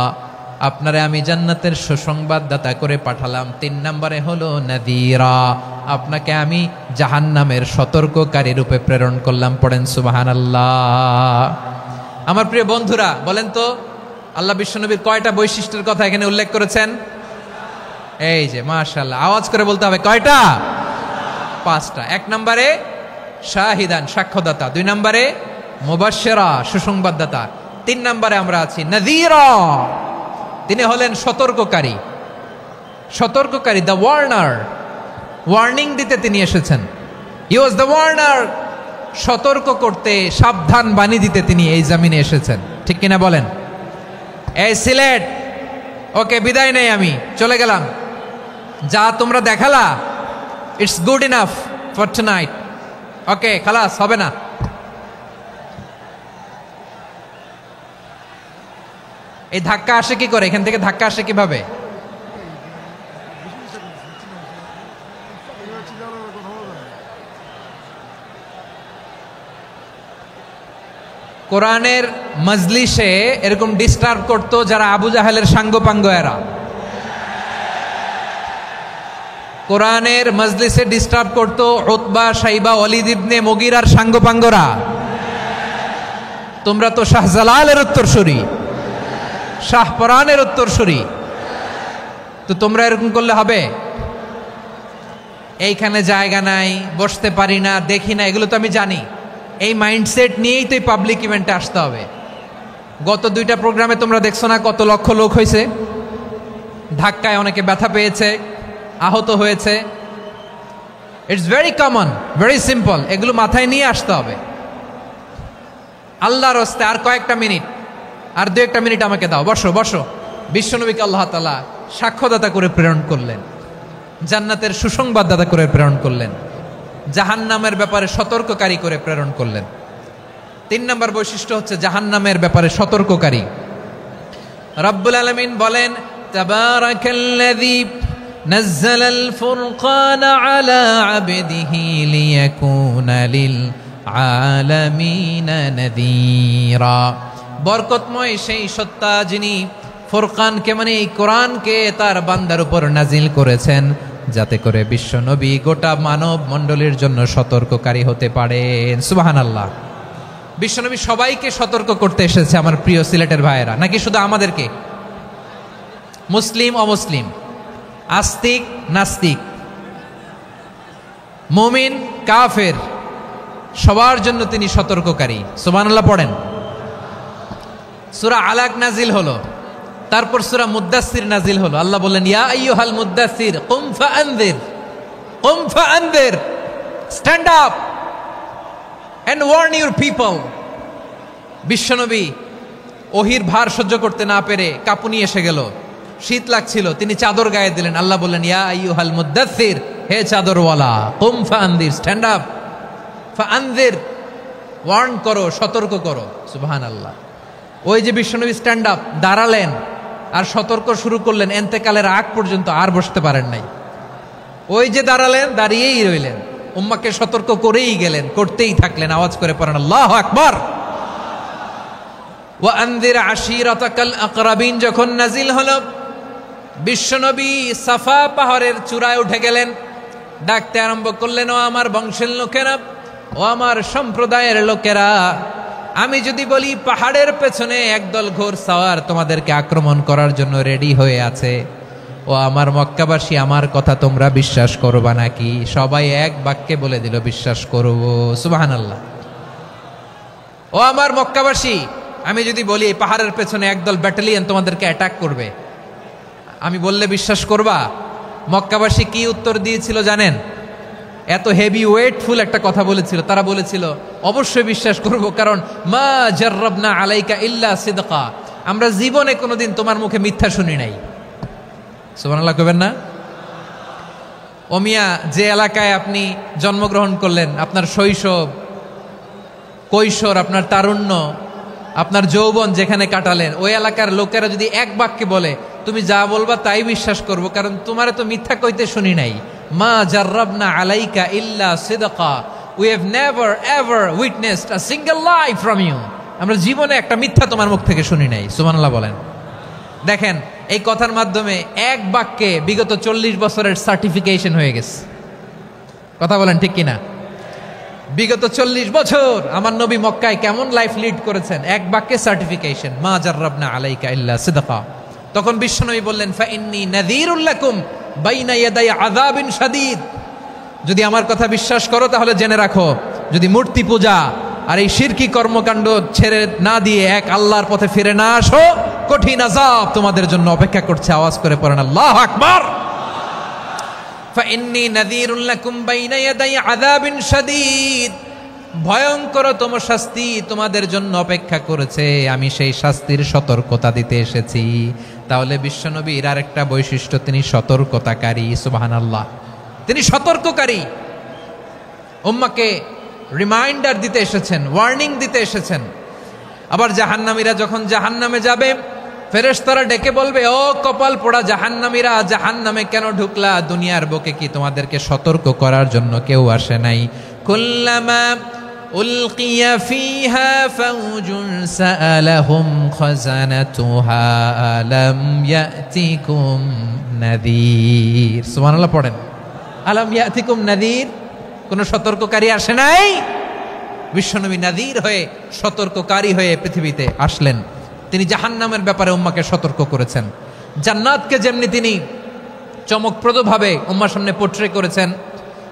S1: আপনারে আমি জান্নাতের সুসংবাদদাতা করে পাঠালাম। 3 নম্বরে হলো নাযীরা, আপনাকে আমি জাহান্নামের সতর্ককারী রূপে প্রেরণ করলাম। পড়েন সুবহানাল্লাহ। আমার প্রিয় বন্ধুরা, বলেন তো আল্লাহ বিশ্বনবীর কয়টা বৈশিষ্ট্যের কথা এখানে উল্লেখ করেছেন? এই যে মাশাআল্লাহ, আওয়াজ করে বলতে হবে, কয়টা? 5টা। 1 নম্বরে শাহিদান, সাক্ষ্যদাতা। 2 নম্বরে মুবাশশিরা, সুসংবাদদাতা। 3 নম্বরে আমরা আছি নাযীরা, তিনি হলেন সতর্ককারী। সতর্ককারী, দ্য ওয়ার্নার, ওয়ার্নিং দিতে তিনি এসেছেন। হি ওয়াজ দ্য ওয়ার্নার, সতর্ক করতে, সাবধান বাণী দিতে তিনি এই জমিনে এসেছেন। ঠিক কিনা বলেন? এই সিলেট, ওকে, বিদায় নেই, আমি চলে গেলাম। যা তোমরা দেখালা, it's good enough for tonight. Okay, খালাস, হবে না। এই ধাক্কা আসে কি করে? এখান থেকে ধাক্কা আসে কিভাবে? কোরআনের মজলিসে এরকম ডিস্টার্ব করতো যারা আবু জাহেলের সাঙ্গপাঙ্গ এরা। কোরআনের মজলিসে ডিস্টার্ব করতো উতবা, শাইবা, ওয়ালিদ ইবনে মুগীরার সাঙ্গপাঙ্গরা। তোমরা তো শাহজালালের উত্তরসূরি, শাহপরানের উত্তরসূরি, তো তোমরা এরকম করলে হবে? এইখানে জায়গা নাই, বসতে পারি না, দেখি না, এগুলো তো আমি জানি। এই মাইন্ডসেট নিয়েই তো এই পাবলিক ইভেন্টে আসতে হবে। গত 2টা প্রোগ্রামে তোমরা দেখছো না কত লক্ষ লোক হয়েছে, ধাক্কায় অনেকে ব্যথা পেয়েছে, আহত হয়েছে। It's very common, very simple. এগুলো মাথায় নিয়ে আসতে হবে। আল্লাহর হস্তে আর কয়েকটা মিনিট, আর 2-1 মিনিট আমাকে দাও, বসো বসো। বিশ্বনবীকে আল্লাহ তাআলা সাক্ষ্যদাতা করে প্রেরণ করলেন, জান্নাতের সুসংবাদদাতা করে প্রেরণ করলেন, জাহান্নামের ব্যাপারে সতর্ককারী করে প্রেরণ করলেন। 3 নম্বর বৈশিষ্ট্য হচ্ছে জাহান্নামের ব্যাপারে সতর্ককারী। রব্বুল আলামিন বলেন, তাবারাকাল্লাযী নাযালাল ফুরকানা আলা আবদিহি লিয়াকুনা লিল আলামিনা নাযীরা। বরকতময় সেই সত্তা যিনি ফুরকানকে মানে এই কোরআনকে তার বান্দার উপর নাজিল করেছেন, যাতে করে বিশ্ব নবী গোটা মানব মণ্ডলীর জন্য সতর্ককারী হতে পারেন। সুবহানাল্লাহ। বিশ্বনবী সবাইকে সতর্ক করতে এসেছে, আমার প্রিয় সিলেটের ভাইয়েরা, নাকি শুধু আমাদেরকে? মুসলিম অমুসলিম, আস্তিক নাস্তিক, মুমিন কাফের, সবার জন্য তিনি সতর্ককারী। সুবহানাল্লাহ পড়েন। সূরা আলাক নাজিল হলো, তারপর সূরা মুদ্দাসসির নাজিল হলো। আল্লাহ বললেন, ইয়া আইয়ুহাল মুদ্দাসসির কুম ফাআনযির, কুম ফাআনযির, stand up and warn your people. বিশ্বনবী ওহির ভার সহ্য করতে না পেরে কাঁপুনি এসে গেল, শীত লাগছিল, তিনি চাদর গায়ে দিলেন। আল্লাহ বললেন, ইয়া আইয়ুহাল মুদ্দাসসির, হে চাদরওয়ালা, কুম ফাআনযির, স্ট্যান্ড আপ, ফাআনযির, ওয়ার্ন করো, সতর্ক করো। সুবহানাল্লাহ। ওই যে বিশ্বনবী স্ট্যান্ড আপ, দাঁড়ালেন আর সতর্ক শুরু করলেন, এন্তেকালের আগ পর্যন্ত আর বসতে পারেন নাই। ওই যে দাঁড়ালেন, দাঁড়িয়েই রইলেন, উম্মাকে সতর্ক করেই গেলেন, করতেই থাকলেন। আওয়াজ করে পড়েন আল্লাহু আকবার। ওয়া আনযির আশীরাতাকাল আকরাবিন যখন নাজিল হলো, বিশ্বনবী সাফা পাহাড়ের চূড়ায় উঠে গেলেন, ডাকতে আরম্ভ করলেন, ও আমার বংশের লোকেরা, ও আমার সম্প্রদায়ের লোকেরা, আমি যদি বলি পাহাড়ের পেছনে একদল ঘোড়সাওয়ার তোমাদেরকে আক্রমণ করার জন্য রেডি হয়ে আছে, ও আমার মক্কাবাসী, আমার কথা তোমরা বিশ্বাস করবা নাকি? সবাই এক বাক্যে বলে দিল, বিশ্বাস করব। সুবহানাল্লাহ। ও আমার মক্কাবাসী, আমি যদি বলি এই পাহাড়ের পেছনে একদল ব্যাটালিয়ন তোমাদেরকে অ্যাটাক করবে, আমি বললে বিশ্বাস করবা? মক্কাবাসী কি উত্তর দিয়েছিল জানেন? এত হেভি ওয়েটফুল একটা কথা বলেছিল। তারা বলেছিল, অবশ্যই বিশ্বাস করব, কারণ মা জাররাবনা আলাইকা ইল্লা সিদকা, আমরা জীবনে কোনোদিন তোমার মুখে মিথ্যা শুনি নাই। সুবহানাল্লাহ কইবেন না? ও মিয়া, যে এলাকায় আপনি জন্মগ্রহণ করলেন, আপনার শৈশব, কৈশোর, আপনার তারুণ্য, আপনার যৌবন যেখানে কাটালেন, ওই এলাকার লোকেরা যদি এক বাক্যে বলে তুমি যা বলবা তাই বিশ্বাস করব, কারণ তোমারে তো মিথ্যা কইতে শুনি নাই। মা জাররাবনা আলাইকা ইল্লা সিদকা, we have never ever witnessed a single lie from you, আমরা জীবনে একটা মিথ্যা তোমার মুখ থেকে শুনি নাই। সুবহানাল্লাহ বলেন। দেখেন, এই কথার মাধ্যমে এক বাক্যে বিগত 40 বছরের সার্টিফিকেশন হয়ে গেছে। কথা বলেন ঠিক কিনা? বিগত 40 বছর আমার নবী মক্কায় কেমন লাইফ লিড করেছেন, এক বাক্যে সার্টিফিকেশন, মা জাররাবনা আলাইকা ইল্লা সিদকা। তখন বিশ্বনবী বললেন, ফাইন্নী নাযীরুল লাকুম বাইনা ইয়াদাই আযাবিন শাদীদ, যদি আমার কথা বিশ্বাস করো তাহলে জেনে রাখো, যদি মূর্তি পূজা আর এই শিরকি কর্মকাণ্ড ছেড়ে না দিয়ে এক আল্লাহর পথে ফিরে না আসো, কঠিন আযাব তোমাদের জন্য অপেক্ষা করছে। আওয়াজ করে পড়েন আল্লাহু আকবার। ফাইন্নী নাযীরুল লাকুম বাইনা ইয়াদাই আযাবিন শাদীদ, ভয়ঙ্করতম শাস্তি তোমাদের জন্য অপেক্ষা করেছে, আমি সেই শাস্তির সতর্কতা দিতে এসেছি। তাহলে বিশ্বনবীর আরেকটা বৈশিষ্ট্য, তিনি সতর্কতাকারী। সুবহানাল্লাহ। তিনি সতর্ককারী, উম্মাকে রিমাইন্ডার দিতে এসেছেন, ওয়ার্নিং দিতে এসেছেন। আবার জাহান্নামীরা যখন জাহান্নামে যাবে, ফেরেশতারা ডেকে বলবে, ও কপাল পোড়া জাহান্নামীরা, জাহান্নামে কেন ঢুকলা? দুনিয়ার বুকে কি তোমাদেরকে সতর্ক করার জন্য কেউ আসে নাই? কুল্লামা উলকিয়া ফিহা ফাউজুন সাআলাহুম খাযানাতুহা আলাম ইয়াতিকুম নাযীর। সুবহানাল্লাহ পড়েন। আলাম ইয়াতিকুম নাযীর, কোন সতর্ককারী আসে নাই? বিশ্বনবী নাযীর হয়ে, সতর্ককারী হয়ে পৃথিবীতে আসলেন। তিনি জাহান্নামের ব্যাপারে উম্মাকে সতর্ক করেছেন। জান্নাতকে যেমনি তিনি চমকপ্রদভাবে উম্মার সামনে পোট্রে করেছেন,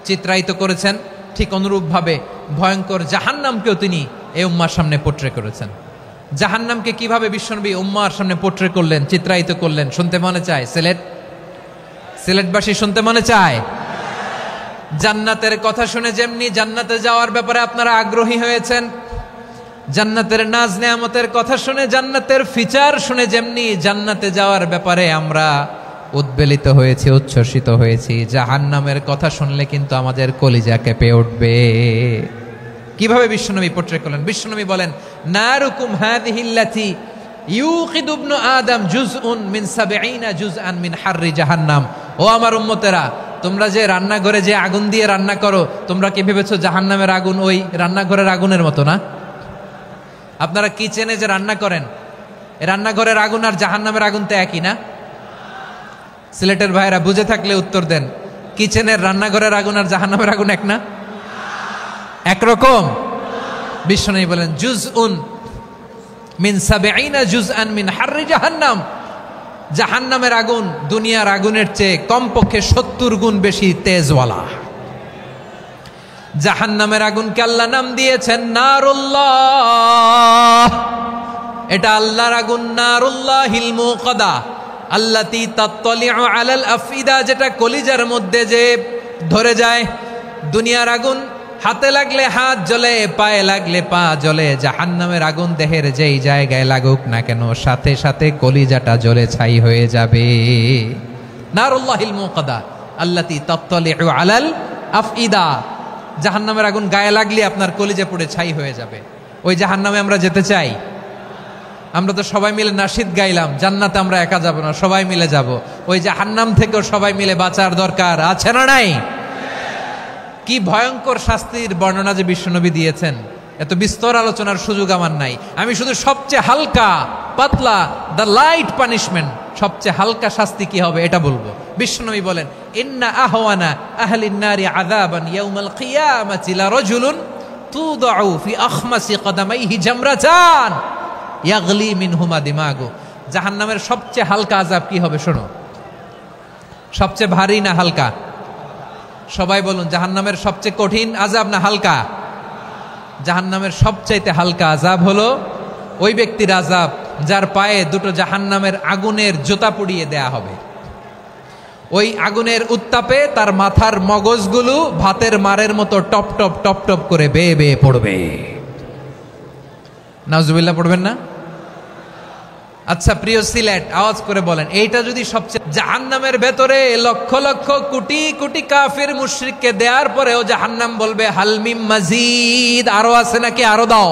S1: চিত্রায়িত করেছেন, ঠিক অনুরূপভাবে ভয়ঙ্কর জাহান্নামকেও তিনি এই উম্মার সামনে পোট্রে করেছেন। জাহান্নামকে কিভাবে বিশ্বনবী উম্মার সামনে পোট্রে করলেন, চিত্রায়িত করলেন, শুনতে মনে চায়? সিলেটবাসী শুনতে মনে চায়? জান্নাতের কথা শুনে যেমনি জান্নাতে যাওয়ার ব্যাপারে আপনারা আগ্রহী হয়েছেন, জান্নাতের নাজ নেয়ামতের কথা শুনে, জান্নাতের ফিচার শুনে যেমনি জান্নাতে যাওয়ার ব্যাপারে আমরা উদ্বেলিত হয়েছি, উচ্ছ্বসিত হয়েছি, জাহান্নামের কথা শুনলে কিন্তু আমাদের কলিজা কেঁপে উঠবে। কিভাবে বিশ্বনবী পোট্রে করলেন? বিশ্বনবী বলেন, নারুকুম হাযিহিল্লাতী ইউকিদু ইবনু আদম জুজউন মিন ৭০ জুজআন মিন হাররি জাহান্নাম। ও আমার উম্মতেরা, তোমরা যে রান্নাঘরে যে আগুন দিয়ে রান্না করো, তোমরা কি ভেবেছো জাহান্নামের আগুন ওই রান্নাঘরের আগুনের মতো না? আপনারা কিচেনে যে রান্না করেন, রান্নাঘরের আগুন আর জাহান্নামের আগুন তো একই না? সিলেটের ভাইরা বুঝে থাকলে উত্তর দেন। কিচেনের রান্নাঘরের আগুন আর জাহান্নামের আগুন এক না? একরকম? বিশ্বনবী বলেন, জুজউন মিন ৭০ জুজআন মিন হাররি জাহান্নাম। জাহান্নামের আগুন দুনিয়ার আগুনের চেয়ে কমপক্ষে ৭০ গুণ বেশি তেজওয়ালা। জাহান্নামের আগুনকে আল্লাহ নাম দিয়েছেন নারুল্লাহ। এটা আল্লাহর আগুন, নারুল্লাহিল মুকাদা আল্লাতী তাত্তালিউ আলাল আফইদা, যেটা কলিজার মধ্যে যে ধরে যায়। দুনিয়ার আগুন হাতে লাগলে হাত জ্বলে, পায়ে লাগলে পা জ্বলে। জাহান্নামের আগুন দেহের যেই জায়গায় লাগুক না কেন, সাথে সাথে কলিজাটা জ্বলে ছাই হয়ে যাবে। নারুল্লাহিল মুকাদা আল্লাতী তাত্তালিউ আলাল আফইদা। জাহান্নামের আগুন গায়ে লাগলে আপনার কলিজা পুড়ে ছাই হয়ে যাবে। ওই জাহান্নামে আমরা যেতে চাই? আমরা তো সবাই মিলে নাশিদ গাইলাম, জান্নাতে আমরা একা যাব না, সবাই মিলে যাব। ওই জাহান্নাম থেকেও সবাই মিলে বাঁচার দরকার আছে না নাই? কি ভয়ঙ্কর শাস্তির বর্ণনা যে বিশ্বনবী দিয়েছেন, এত বিস্তর আলোচনার সুযোগ আমার নাই। আমি শুধু সবচেয়ে হালকা পাতলা, দ্য লাইট পানিশমেন্ট, সবচেয়ে হালকা শাস্তি কি হবে এটা বলবো। বিশ্বনবী বলেন, ইন্না আহওয়ানা আহলিন নারি আযাবান ইয়াউমাল কিয়ামাতি লারাজুলুন তুদাউ ফি আখমাসি কদামাইহি জামরাতান ইয়াগলি মিনহুমা দিমাগু। জাহান্নামের সবচেয়ে হালকা আযাব কি হবে শোনো। সবচেয়ে ভারী না হালকা? সবাই বলুন, জাহান্নামের সবচেয়ে কঠিন আযাব না হালকা? জাহান্নামের সবচাইতে হালকা আযাব হলো ওই ব্যক্তির আযাব যার পায়ে দুটো জাহান্নামের আগুনের জুতা পুড়িয়ে দেয়া হবে। ওই আগুনের উত্তাপে তার মাথার মগজগুলো ভাতের মারের মতো টপ টপ টপ টপ করে বেয়ে বেয়ে পড়বে। নাউজুবিল্লাহ পড়বেন না? আচ্ছা প্রিয় সিলেট, আওয়াজ করে বলেন, এইটা যদি সবচেয়ে, জাহান্নামের ভেতরে লক্ষ লক্ষ কোটি কোটি কাফির মুশরিককে দেওয়ার পরেও জাহান্নাম বলবে হালমিম মাজিদ, আরো আছে নাকি, আরো দাও।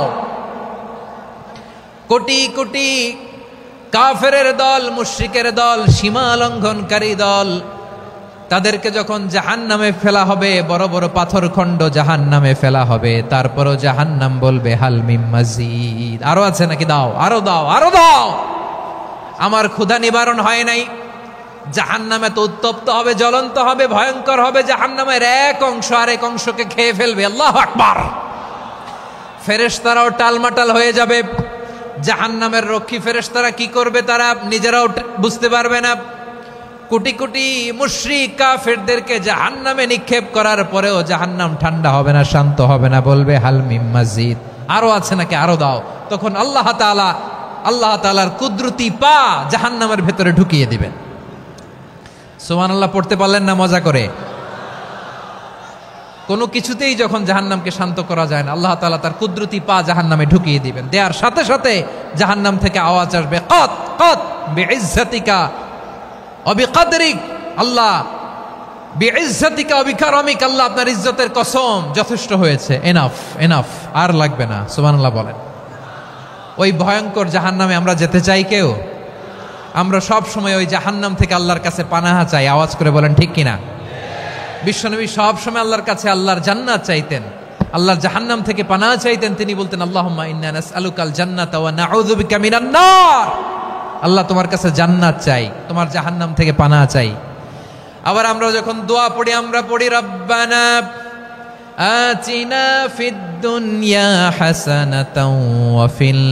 S1: কোটি কোটি কাফেরের দল, মুশরিকের দল, সীমা লঙ্ঘনকারী দল, তাদেরকে যখন জাহান্নামে ফেলা হবে, বড় বড় পাথর খণ্ড জাহান্নামে ফেলা হবে, তারপরও জাহান্নাম বলবে হালমিম মাজিদ, আরো আছে নাকি, দাও, আরো দাও, আরো দাও। আমার ক্ষুধা নিবারণ হয় নাই। জাহান্নামে তো উত্তপ্ত হবে, জ্বলন্ত হবে, ভয়ঙ্কর হবে। জাহান্নামের এক অংশ আরেক অংশকে খেয়ে ফেলবে। আল্লাহু আকবার। ফেরেশতারাও টালমাটাল হয়ে যাবে। জাহান্নামের রক্ষী ফেরেশতারা কি করবে তারা নিজেরাও বুঝতে পারবে না। কোটি কোটি মুশরিক কাফেরদেরকে জাহান্নামে নিক্ষেপ করার পরেও জাহান্নাম ঠান্ডা হবে না, শান্ত হবে না, বলবে হালমিম মাজিদ, আরো আছে নাকি, আরো দাও। তখন আল্লাহ তাআলার কুদরতি পা জাহান্নামের ভেতরে ঢুকিয়ে দিবেন। সুবহানাল্লাহ পড়তে পারলেন না মজা করে? কোনো কিছুতেই যখন জাহান্নামকে শান্ত করা যায় না, আল্লাহ তাআলা তার কুদরতি পা জাহান্নামে ঢুকিয়ে দিবেন। দেওয়ার সাথে সাথে জাহান্নাম থেকে আওয়াজ আসবে, কত কত বিইজ্জাতিকা ওয়া বিকদরিক, আল্লাহ বিইজ্জাতিকা ওয়া বিকারামিক, আল্লাহ আপনার ইজ্জতের কসম, যথেষ্ট হয়েছে, এনাফ এনাফ, আর লাগবে না। সুবহানাল্লাহ বলেন। ওই ভয়ঙ্কর জাহান্নামে আমরা যেতে চাই কেউ? আমরা সব সময় ওই জাহান্নাম থেকে আল্লাহর কাছে পানাহা চাই। আওয়াজ করে বলেন ঠিক কিনা? বিশ্বনবী সব সময় আল্লাহর কাছে আল্লাহর জান্নাত চাইতেন। আল্লাহ জাহান্নাম থেকে পানাহ চাইতেন, তিনি বলতেন আল্লাহুম্মা ইন্না নাসআলুকাল জান্নাতা ওয়া নাউযু বিকা মিনান নার। আল্লাহ তোমার কাছে জান্নাত চাই, তোমার জাহান্নাম থেকে পানাহ চাই। আবার আমরা যখন দোয়া পড়ি আমরা পড়ি রব্বানা আতিনা ফিদ দুনিয়া হাসানাতাও ওয়া ফিল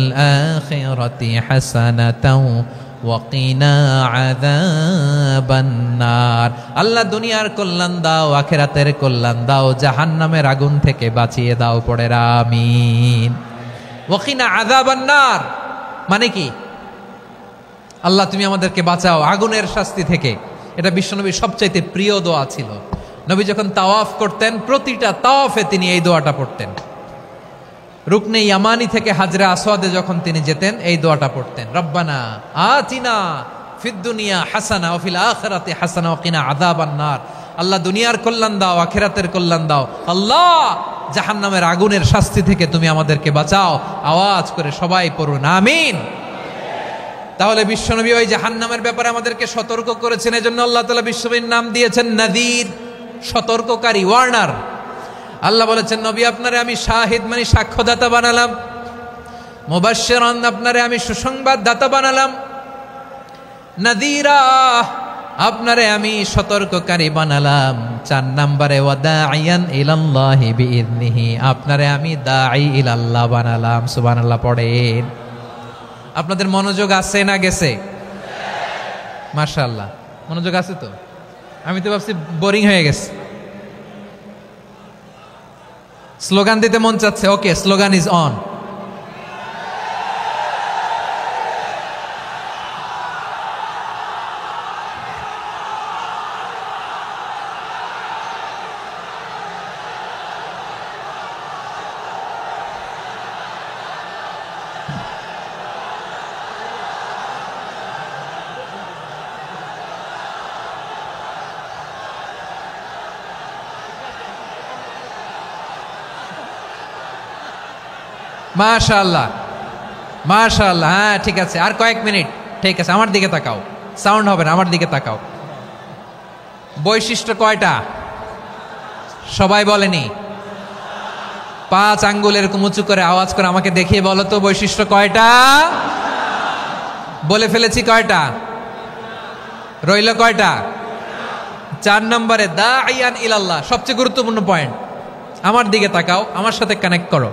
S1: আখিরাতি হাসানাতাও ওয়া কিনা আযাবান নার। আল্লাহ দুনিয়ার কল্যাণ দাও, আখিরাতের কল্যাণ দাও, জাহান্নামের আগুন থেকে বাঁচিয়ে দাও, পড়ে আমিন। ওয়া কিনা আযাবান নার মানে কি? আল্লাহ তুমি আমাদেরকে বাঁচাও আগুনের শাস্তি থেকে। এটা বিশ্বনবীর সবচাইতে প্রিয় দোয়া ছিল। নবী যখন তাওয়াফ করতেন প্রতিটা তাওয়াফে তিনি এই দোয়াটা পড়তেন। রুকনে ইয়ামানি থেকে হাজরে আসওয়াদে যখন তিনি যেতেন এই দোয়াটা পড়তেন, রব্বানা আতিনা ফিদ দুনিয়া হাসানা ওয়া ফিল আখিরাতি হাসানা ওয়া কিনা আযাবান নার। আল্লাহ দুনিয়ার কল্যাণ দাও, আখিরাতের কল্যাণ দাও, আল্লাহ জাহান্নামের আগুনের শাস্তি থেকে তুমি আমাদেরকে বাঁচাও। আওয়াজ করে সবাই পড়ুন আমিন। তাহলে বিশ্বনবী ওই জাহান্নামের ব্যাপারে আমাদেরকে সতর্ক করেছেন, এজন্য আল্লাহ তাআলা বিশ্বনবীর নাম দিয়েছেন নাযীর, সতর্ককারী, ওয়ার্নার। আল্লাহ বলেছেন নবী আপনারে আমি শাহিদ মানে সাক্ষ্যদাতা বানালাম, মুবাশশিরান আপনারে আমি সুসংবাদ দাতা বানালাম, নাযীরা আপনারে আমি সতর্ককারী বানালাম। 4 নম্বরে ওয়া দাঈয়ান ইলাল্লাহি বিইذনিহি আপনারে আমি দাঈ ইলাল্লাহ বানালাম। সুবহানাল্লাহ পড়েন। আপনাদের মনোযোগ আছে না গেছে? মাশাআল্লাহ মনোযোগ আছে তো। আমি তো ভাবছি বোরিং হয়ে গেছে। স্লোগান দিতে মন চাচ্ছে। ওকে, স্লোগান ইজ অন। মাশাআল্লাহ মাশাআল্লাহ। হ্যাঁ ঠিক আছে, আর কয়েক মিনিট। ঠিক আছে, আমার দিকে তাকাও, সাউন্ড হবে না, আমার দিকে তাকাও। বৈশিষ্ট্য কয়টা সবাই বলেনি? 5 আঙ্গুল এরকম উঁচু করে আওয়াজ করে আমাকে দেখিয়ে বলো তো বৈশিষ্ট্য কয়টা? বলে ফেলেছি কয়টা? রইল কয়টা? 4 নম্বরে দাঈয়ান ইলাল্লাহ, সবচেয়ে গুরুত্বপূর্ণ পয়েন্ট। আমার দিকে তাকাও, আমার সাথে কানেক্ট করো।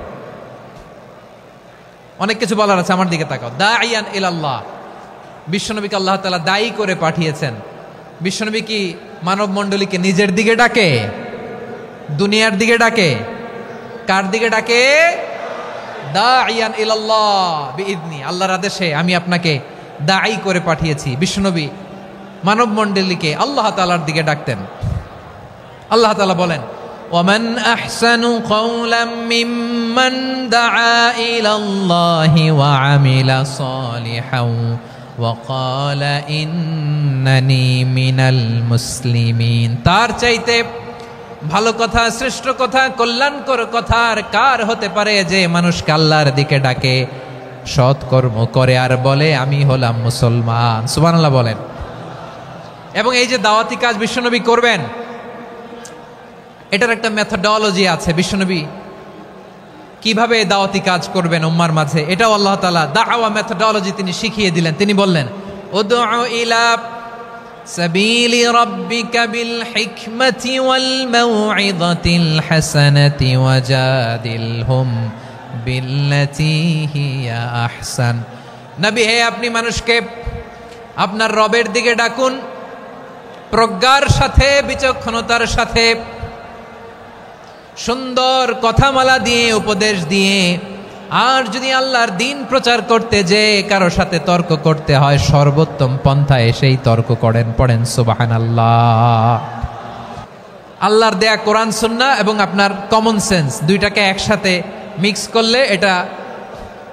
S1: অনেক কিছু বলার আছে, আমার দিকে তাকাও। দাঈয়ান ইলাল্লাহ, বিশ্বনবীকে আল্লাহ তাআলা দায়ী করে পাঠিয়েছেন। বিশ্বনবী কি মানব মণ্ডলীকে নিজের দিকে ডাকে? দুনিয়ার দিকে ডাকে? কার দিকে ডাকে? দাঈয়ান ইলাল্লাহ বিইذনি, আল্লাহর আদেশে আমি আপনাকে দায়ী করে পাঠিয়েছি। বিশ্বনবী মানব মণ্ডলীকে আল্লাহ তাআলার দিকে ডাকতেন। আল্লাহ তাআলা বলেন ومن أحسن قولا ممن دعا إلى الله وعمل صالحا وقال إنني من المسلمين। তার চাইতে ভালো কথা, শ্রেষ্ঠ কথা, কল্যাণকর কথা আর কার হতে পারে যে মানুষকে আল্লাহর দিকে ডাকে, সৎকর্ম করে আর বলে আমি হলাম মুসলমান। সুবহানাল্লাহ বলেন। এবং এই যে দাওয়াতি কাজ বিশ্বনবী করবেন, এটার একটা মেথডোলজি আছে। বিশ্বনবী কিভাবে দাওয়াতি কাজ করবেন উম্মার মাঝে, এটাও আল্লাহ তাআলা দাওয়া মেথডোলজি তিনি শিখিয়ে দিলেন। তিনি বললেন উদউ ইলা সাবিলি রাব্বিকা বিল হিকমাতি ওয়াল মাউইযাতিল হাসানাতি ওয়াজাদিলহুম বিল্লাতী হিয়া আহসান। নবী হে, আপনি মানুষকে আপনার রবের দিকে ডাকুন প্রজ্ঞার সাথে, বিচক্ষণতার সাথে, সুন্দর কথামালা দিয়ে, উপদেশ দিয়ে। আর যদি আল্লাহর দ্বীন প্রচার করতে যে কারো সাথে তর্ক করতে হয়, সর্বোত্তম পন্থায় সেই তর্ক করেন। পড়েন সুবহানাল্লাহ। আল্লাহর দেয়া কোরআন সুন্নাহ এবং আপনার কমন সেন্স দুইটাকে একসাথে মিক্স করলে এটা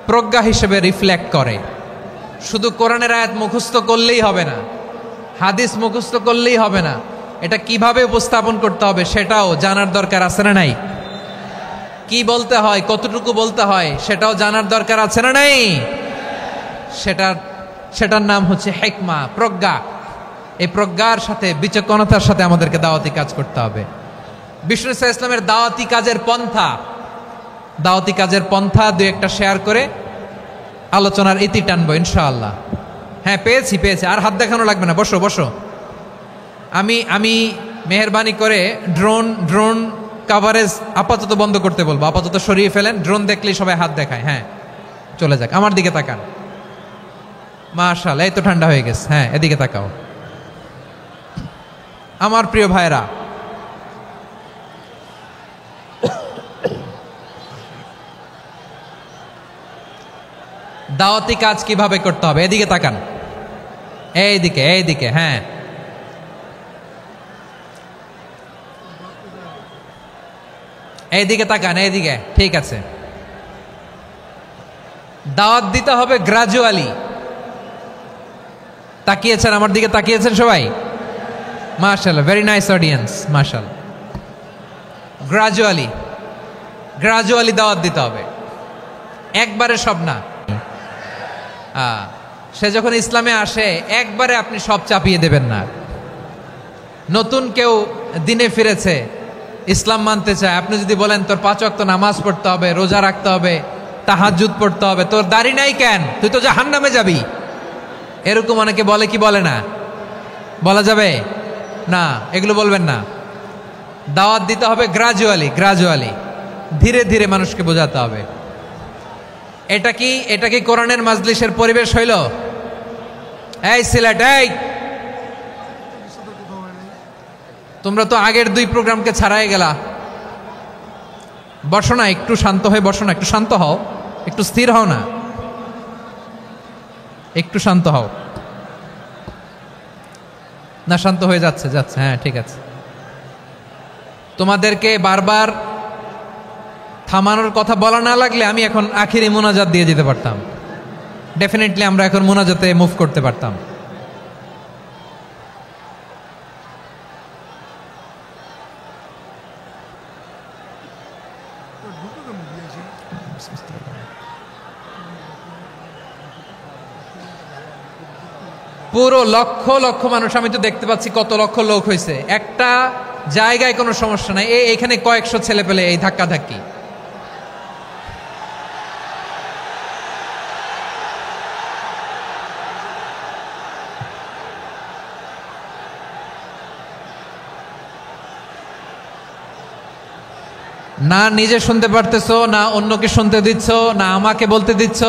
S1: প্রজ্ঞা হিসেবে রিফ্লেক্ট করে। শুধু কোরআনের আয়াত মুখস্থ করলেই হবে না, হাদিস মুখস্থ করলেই হবে না, এটা কিভাবে উপস্থাপন করতে হবে সেটাও জানার দরকার আছে না নাই? কি বলতে হয়, কতটুকু বলতে হয় সেটাও জানার দরকার আছে না নাই? সেটার নাম হচ্ছে হিকমা, প্রজ্ঞা। এই প্রজ্ঞার সাথে, বিচক্ষণতার সাথে আমাদেরকে দাওয়াতি কাজ করতে হবে। বিষ্ণু ইসলামের দাওয়াতি কাজের পন্থা দাওয়াতি কাজের পন্থা দুই একটা শেয়ার করে আলোচনার ইতি টানবো ইনশাআল্লাহ। হ্যাঁ পেয়েছি পেয়েছি, আর হাত দেখানো লাগবে না, বসো বসো। আমি মেহেরবানি করে ড্রোন কাভারেজ আপাতত বন্ধ করতে বলবো, আপাতত সরিয়ে ফেলেন। ড্রোন দেখলেই সবাই হাত দেখায়। হ্যাঁ চলে যাক, আমার দিকে তাকান। মাশাআল্লাহ, এই তো ঠান্ডা হয়ে গেছে। হ্যাঁ এদিকে তাকাও। আমার প্রিয় ভাইরা, দাওয়াতি কাজ কিভাবে করতে হবে এদিকে তাকান। এইদিকে এইদিকে, হ্যাঁ এইদিকে তাকান, এইদিকে, ঠিক আছে। দাওয়াত দিতে হবে গ্রাজুয়ালি। তাকিয়েছেন আমার দিকে, তাকিয়েছেন সবাই? মাশাআল্লাহ, ভেরি নাইস অডিয়েন্স, মাশাআল্লাহ। গ্রাজুয়ালি দাওয়াত দিতে হবে, একবারে সব না। সে যখন ইসলামে আসে একবারে আপনি সব চাপিয়ে দেবেন না। নতুন কেউ দিনে ফিরেছে, ইসলাম মানতে চায়, আপনি যদি বলেন তোর 5 ওয়াক্ত নামাজ পড়তে হবে, রোজা রাখতে হবে, তাহাজ্জুদ পড়তে হবে, তোর দাড়ি নাই কেন, তুই তো জাহান্নামে যাবি, এরকম অনেকে বলে কি বলে না? বলা যাবে না, এগুলো বলবেন না। দাওয়াত দিতে হবে গ্রাজুয়ালি, ধীরে ধীরে মানুষকে বোঝাতে হবে। এটা কি কোরআনের মাজলিসের পরিবেশ হইল? এই সিলেট, এই তোমরা তো আগের 2 প্রোগ্রামকে ছাড়াই গেলা। বসো না, একটু শান্ত হয়ে বসো না, একটু শান্ত হও, একটু স্থির হও না, একটু শান্ত হও না। শান্ত হয়ে যাচ্ছে। হ্যাঁ ঠিক আছে। তোমাদেরকে বারবার থামানোর কথা বলা না লাগলে আমি এখন আখিরি মোনাজাত দিয়ে যেতে পারতাম। ডেফিনেটলি আমরা এখন মোনাজাতে মুভ করতে পারতাম। পুরো লক্ষ লক্ষ মানুষ, আমি তো দেখতে পাচ্ছি কত লক্ষ লোক হয়েছে। একটা জায়গায় কোনো সমস্যা নাই, এখানে কয়েকশো ছেলে পেলে এই ধাক্কা ধাক্কি। না নিজে শুনতে পারতেছো, না অন্যকে শুনতে দিচ্ছ, না আমাকে বলতে দিচ্ছ।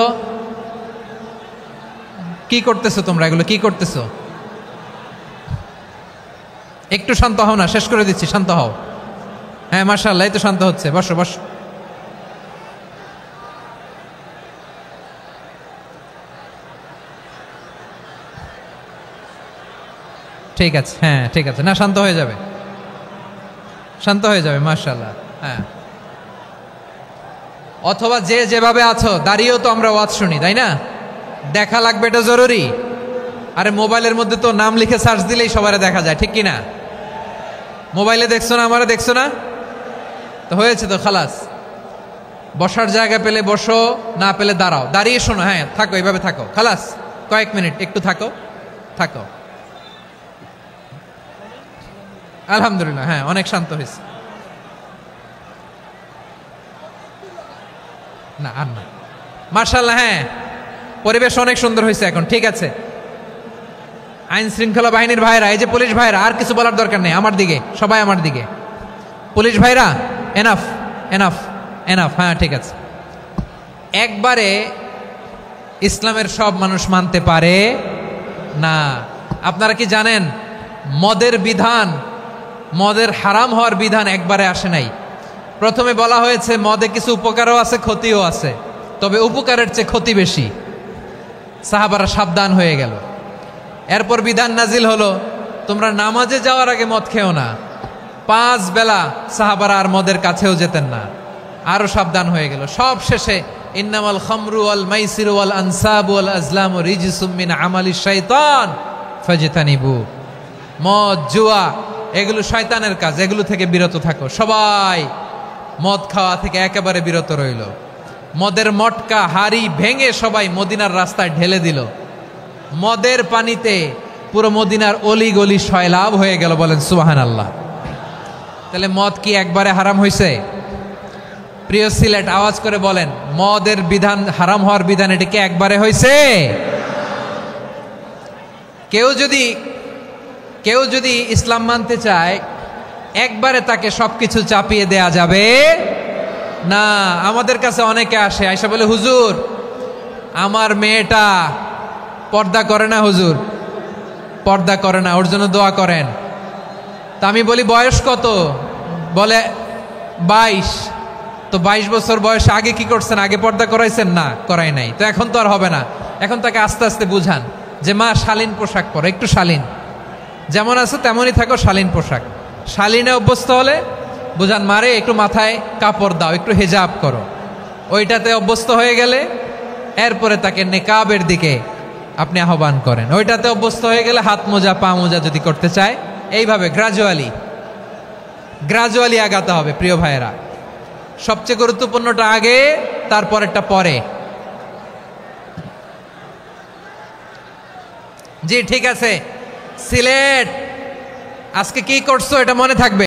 S1: কি করতেছো তোমরা? এগুলো কি করতেছো? একটু শান্ত হও না, শেষ করে দিচ্ছি, শান্ত হও। হ্যাঁ মাশাআল্লাহ, এই তো শান্ত হচ্ছে। বসো বসো। ঠিক আছে, হ্যাঁ ঠিক আছে। না শান্ত হয়ে যাবে, শান্ত হয়ে যাবে, মাশাআল্লাহ। হ্যাঁ, অথবা যে যেভাবে আছো দাঁড়িয়েও তো আমরা ওয়াজ শুনি, তাই না? দেখা লাগবে, এটা জরুরি। আরে মোবাইলের মধ্যে তো নাম লিখে সার্চ দিলেই সবারে দেখা যায়, ঠিক কি না? মোবাইলে দেখছো না, আমারে দেখছো না, তো হয়েছে তো, খালাস। বসার জায়গা পেলে বসো, না পেলে দাঁড়াও, দাঁড়িয়ে শোনো। হ্যাঁ থাকো, এইভাবে থাকো, খালাস। কয়েক মিনিট একটু থাকো। আলহামদুলিল্লাহ, হ্যাঁ অনেক শান্ত হয়েছে। না আর না, মাশাআল্লাহ। হ্যাঁ পরিবেশ অনেক সুন্দর হয়েছে এখন, ঠিক আছে। আইন শৃঙ্খলা বাহিনীর ভাইরা, এই যে পুলিশ ভাইরা, আর কিছু বলার দরকার নেই। আমার দিকে সবাই, আমার দিকে। পুলিশ ভাইরা এনাফ এনাফ এনাফ। হ্যাঁ ঠিক আছে। একবারে ইসলামের সব মানুষ মানতে পারে না। আপনারা কি জানেন মদের বিধান, মদের হারাম হওয়ার বিধান একবারে আসে নাই। প্রথমে বলা হয়েছে মদে কিছু উপকারও আছে, ক্ষতিও আছে, তবে উপকারের চেয়ে ক্ষতি বেশি। সাহাবারা সাবধান হয়ে গেল। এরপর বিধান নাজিল হলো, তোমরা নামাজে যাওয়ার আগে মদ খেও না। 5 বেলা সাহাবারা আর মদের কাছেও যেতেন না, আরো সাবধান হয়ে গেল। সব শেষে ইন্নামাল খামরু ওয়াল মাইসিরু ওয়াল আনসাবু ওয়াল আজলামু রিজসুম মিন আমালিশ শাইতান ফাজতানিবু। মদ, জুয়া এগুলো শয়তানের কাজ, এগুলো থেকে বিরত থাকো। সবাই মদ খাওয়া থেকে একেবারে বিরত রইল। মদের মটকা হাড়ি ভেঙে সবাই মদিনার রাস্তায় ঢেলে দিল। মদের পানিতে পুরো মদিনার অলি গলি সয়লাভ হয়ে গেল। বলেন সুবহানাল্লাহ। তাহলে মদ কি একবারে হারাম হয়েছে? প্রিয় সিলেট, আওয়াজ করে বলেন, মদের বিধান, হারাম হওয়ার বিধান এটা কি একবারে হয়েছে? কেউ যদি ইসলাম মানতে চায়, একবারে তাকে সবকিছু চাপিয়ে দেয়া যাবে না। আমাদের কাছে অনেকে আসে, আয়সা বলে, হুজুর আমার মেয়েটা পর্দা করে না, হুজুর পর্দা করে না, ওর জন্য দোয়া করেন। তা আমি বলি বয়স কত? বলে 22। তো 22 বছর বয়সে আগে কি করছেন? আগে পর্দা করাইছেন? না, করাই নাই। তো এখন তো আর হবে না। এখন তাকে আস্তে আস্তে বুঝান যে মা শালীন পোশাক পরো, একটু শালীন, যেমন আছো তেমনই থাকো, শালীন পোশাক। শালীনে অভ্যস্ত হলে বুঝান, মারে একটু মাথায় কাপড় দাও, একটু হেজাব করো। ওইটাতে অভ্যস্ত হয়ে গেলে এরপরে তাকে নেকাবের দিকে আপনি আহ্বান করেন। ওইটাতে অভ্যস্ত হয়ে গেলে হাত মোজা, পা মোজা যদি করতে চায়, এইভাবে গ্রাজুয়ালি আগাতে হবে। প্রিয় ভাইয়েরা, সবচেয়ে গুরুত্বপূর্ণটা আগে, তারপরেরটা পরে। জি ঠিক আছে। সিলেট, আজকে কি করছো এটা মনে থাকবে।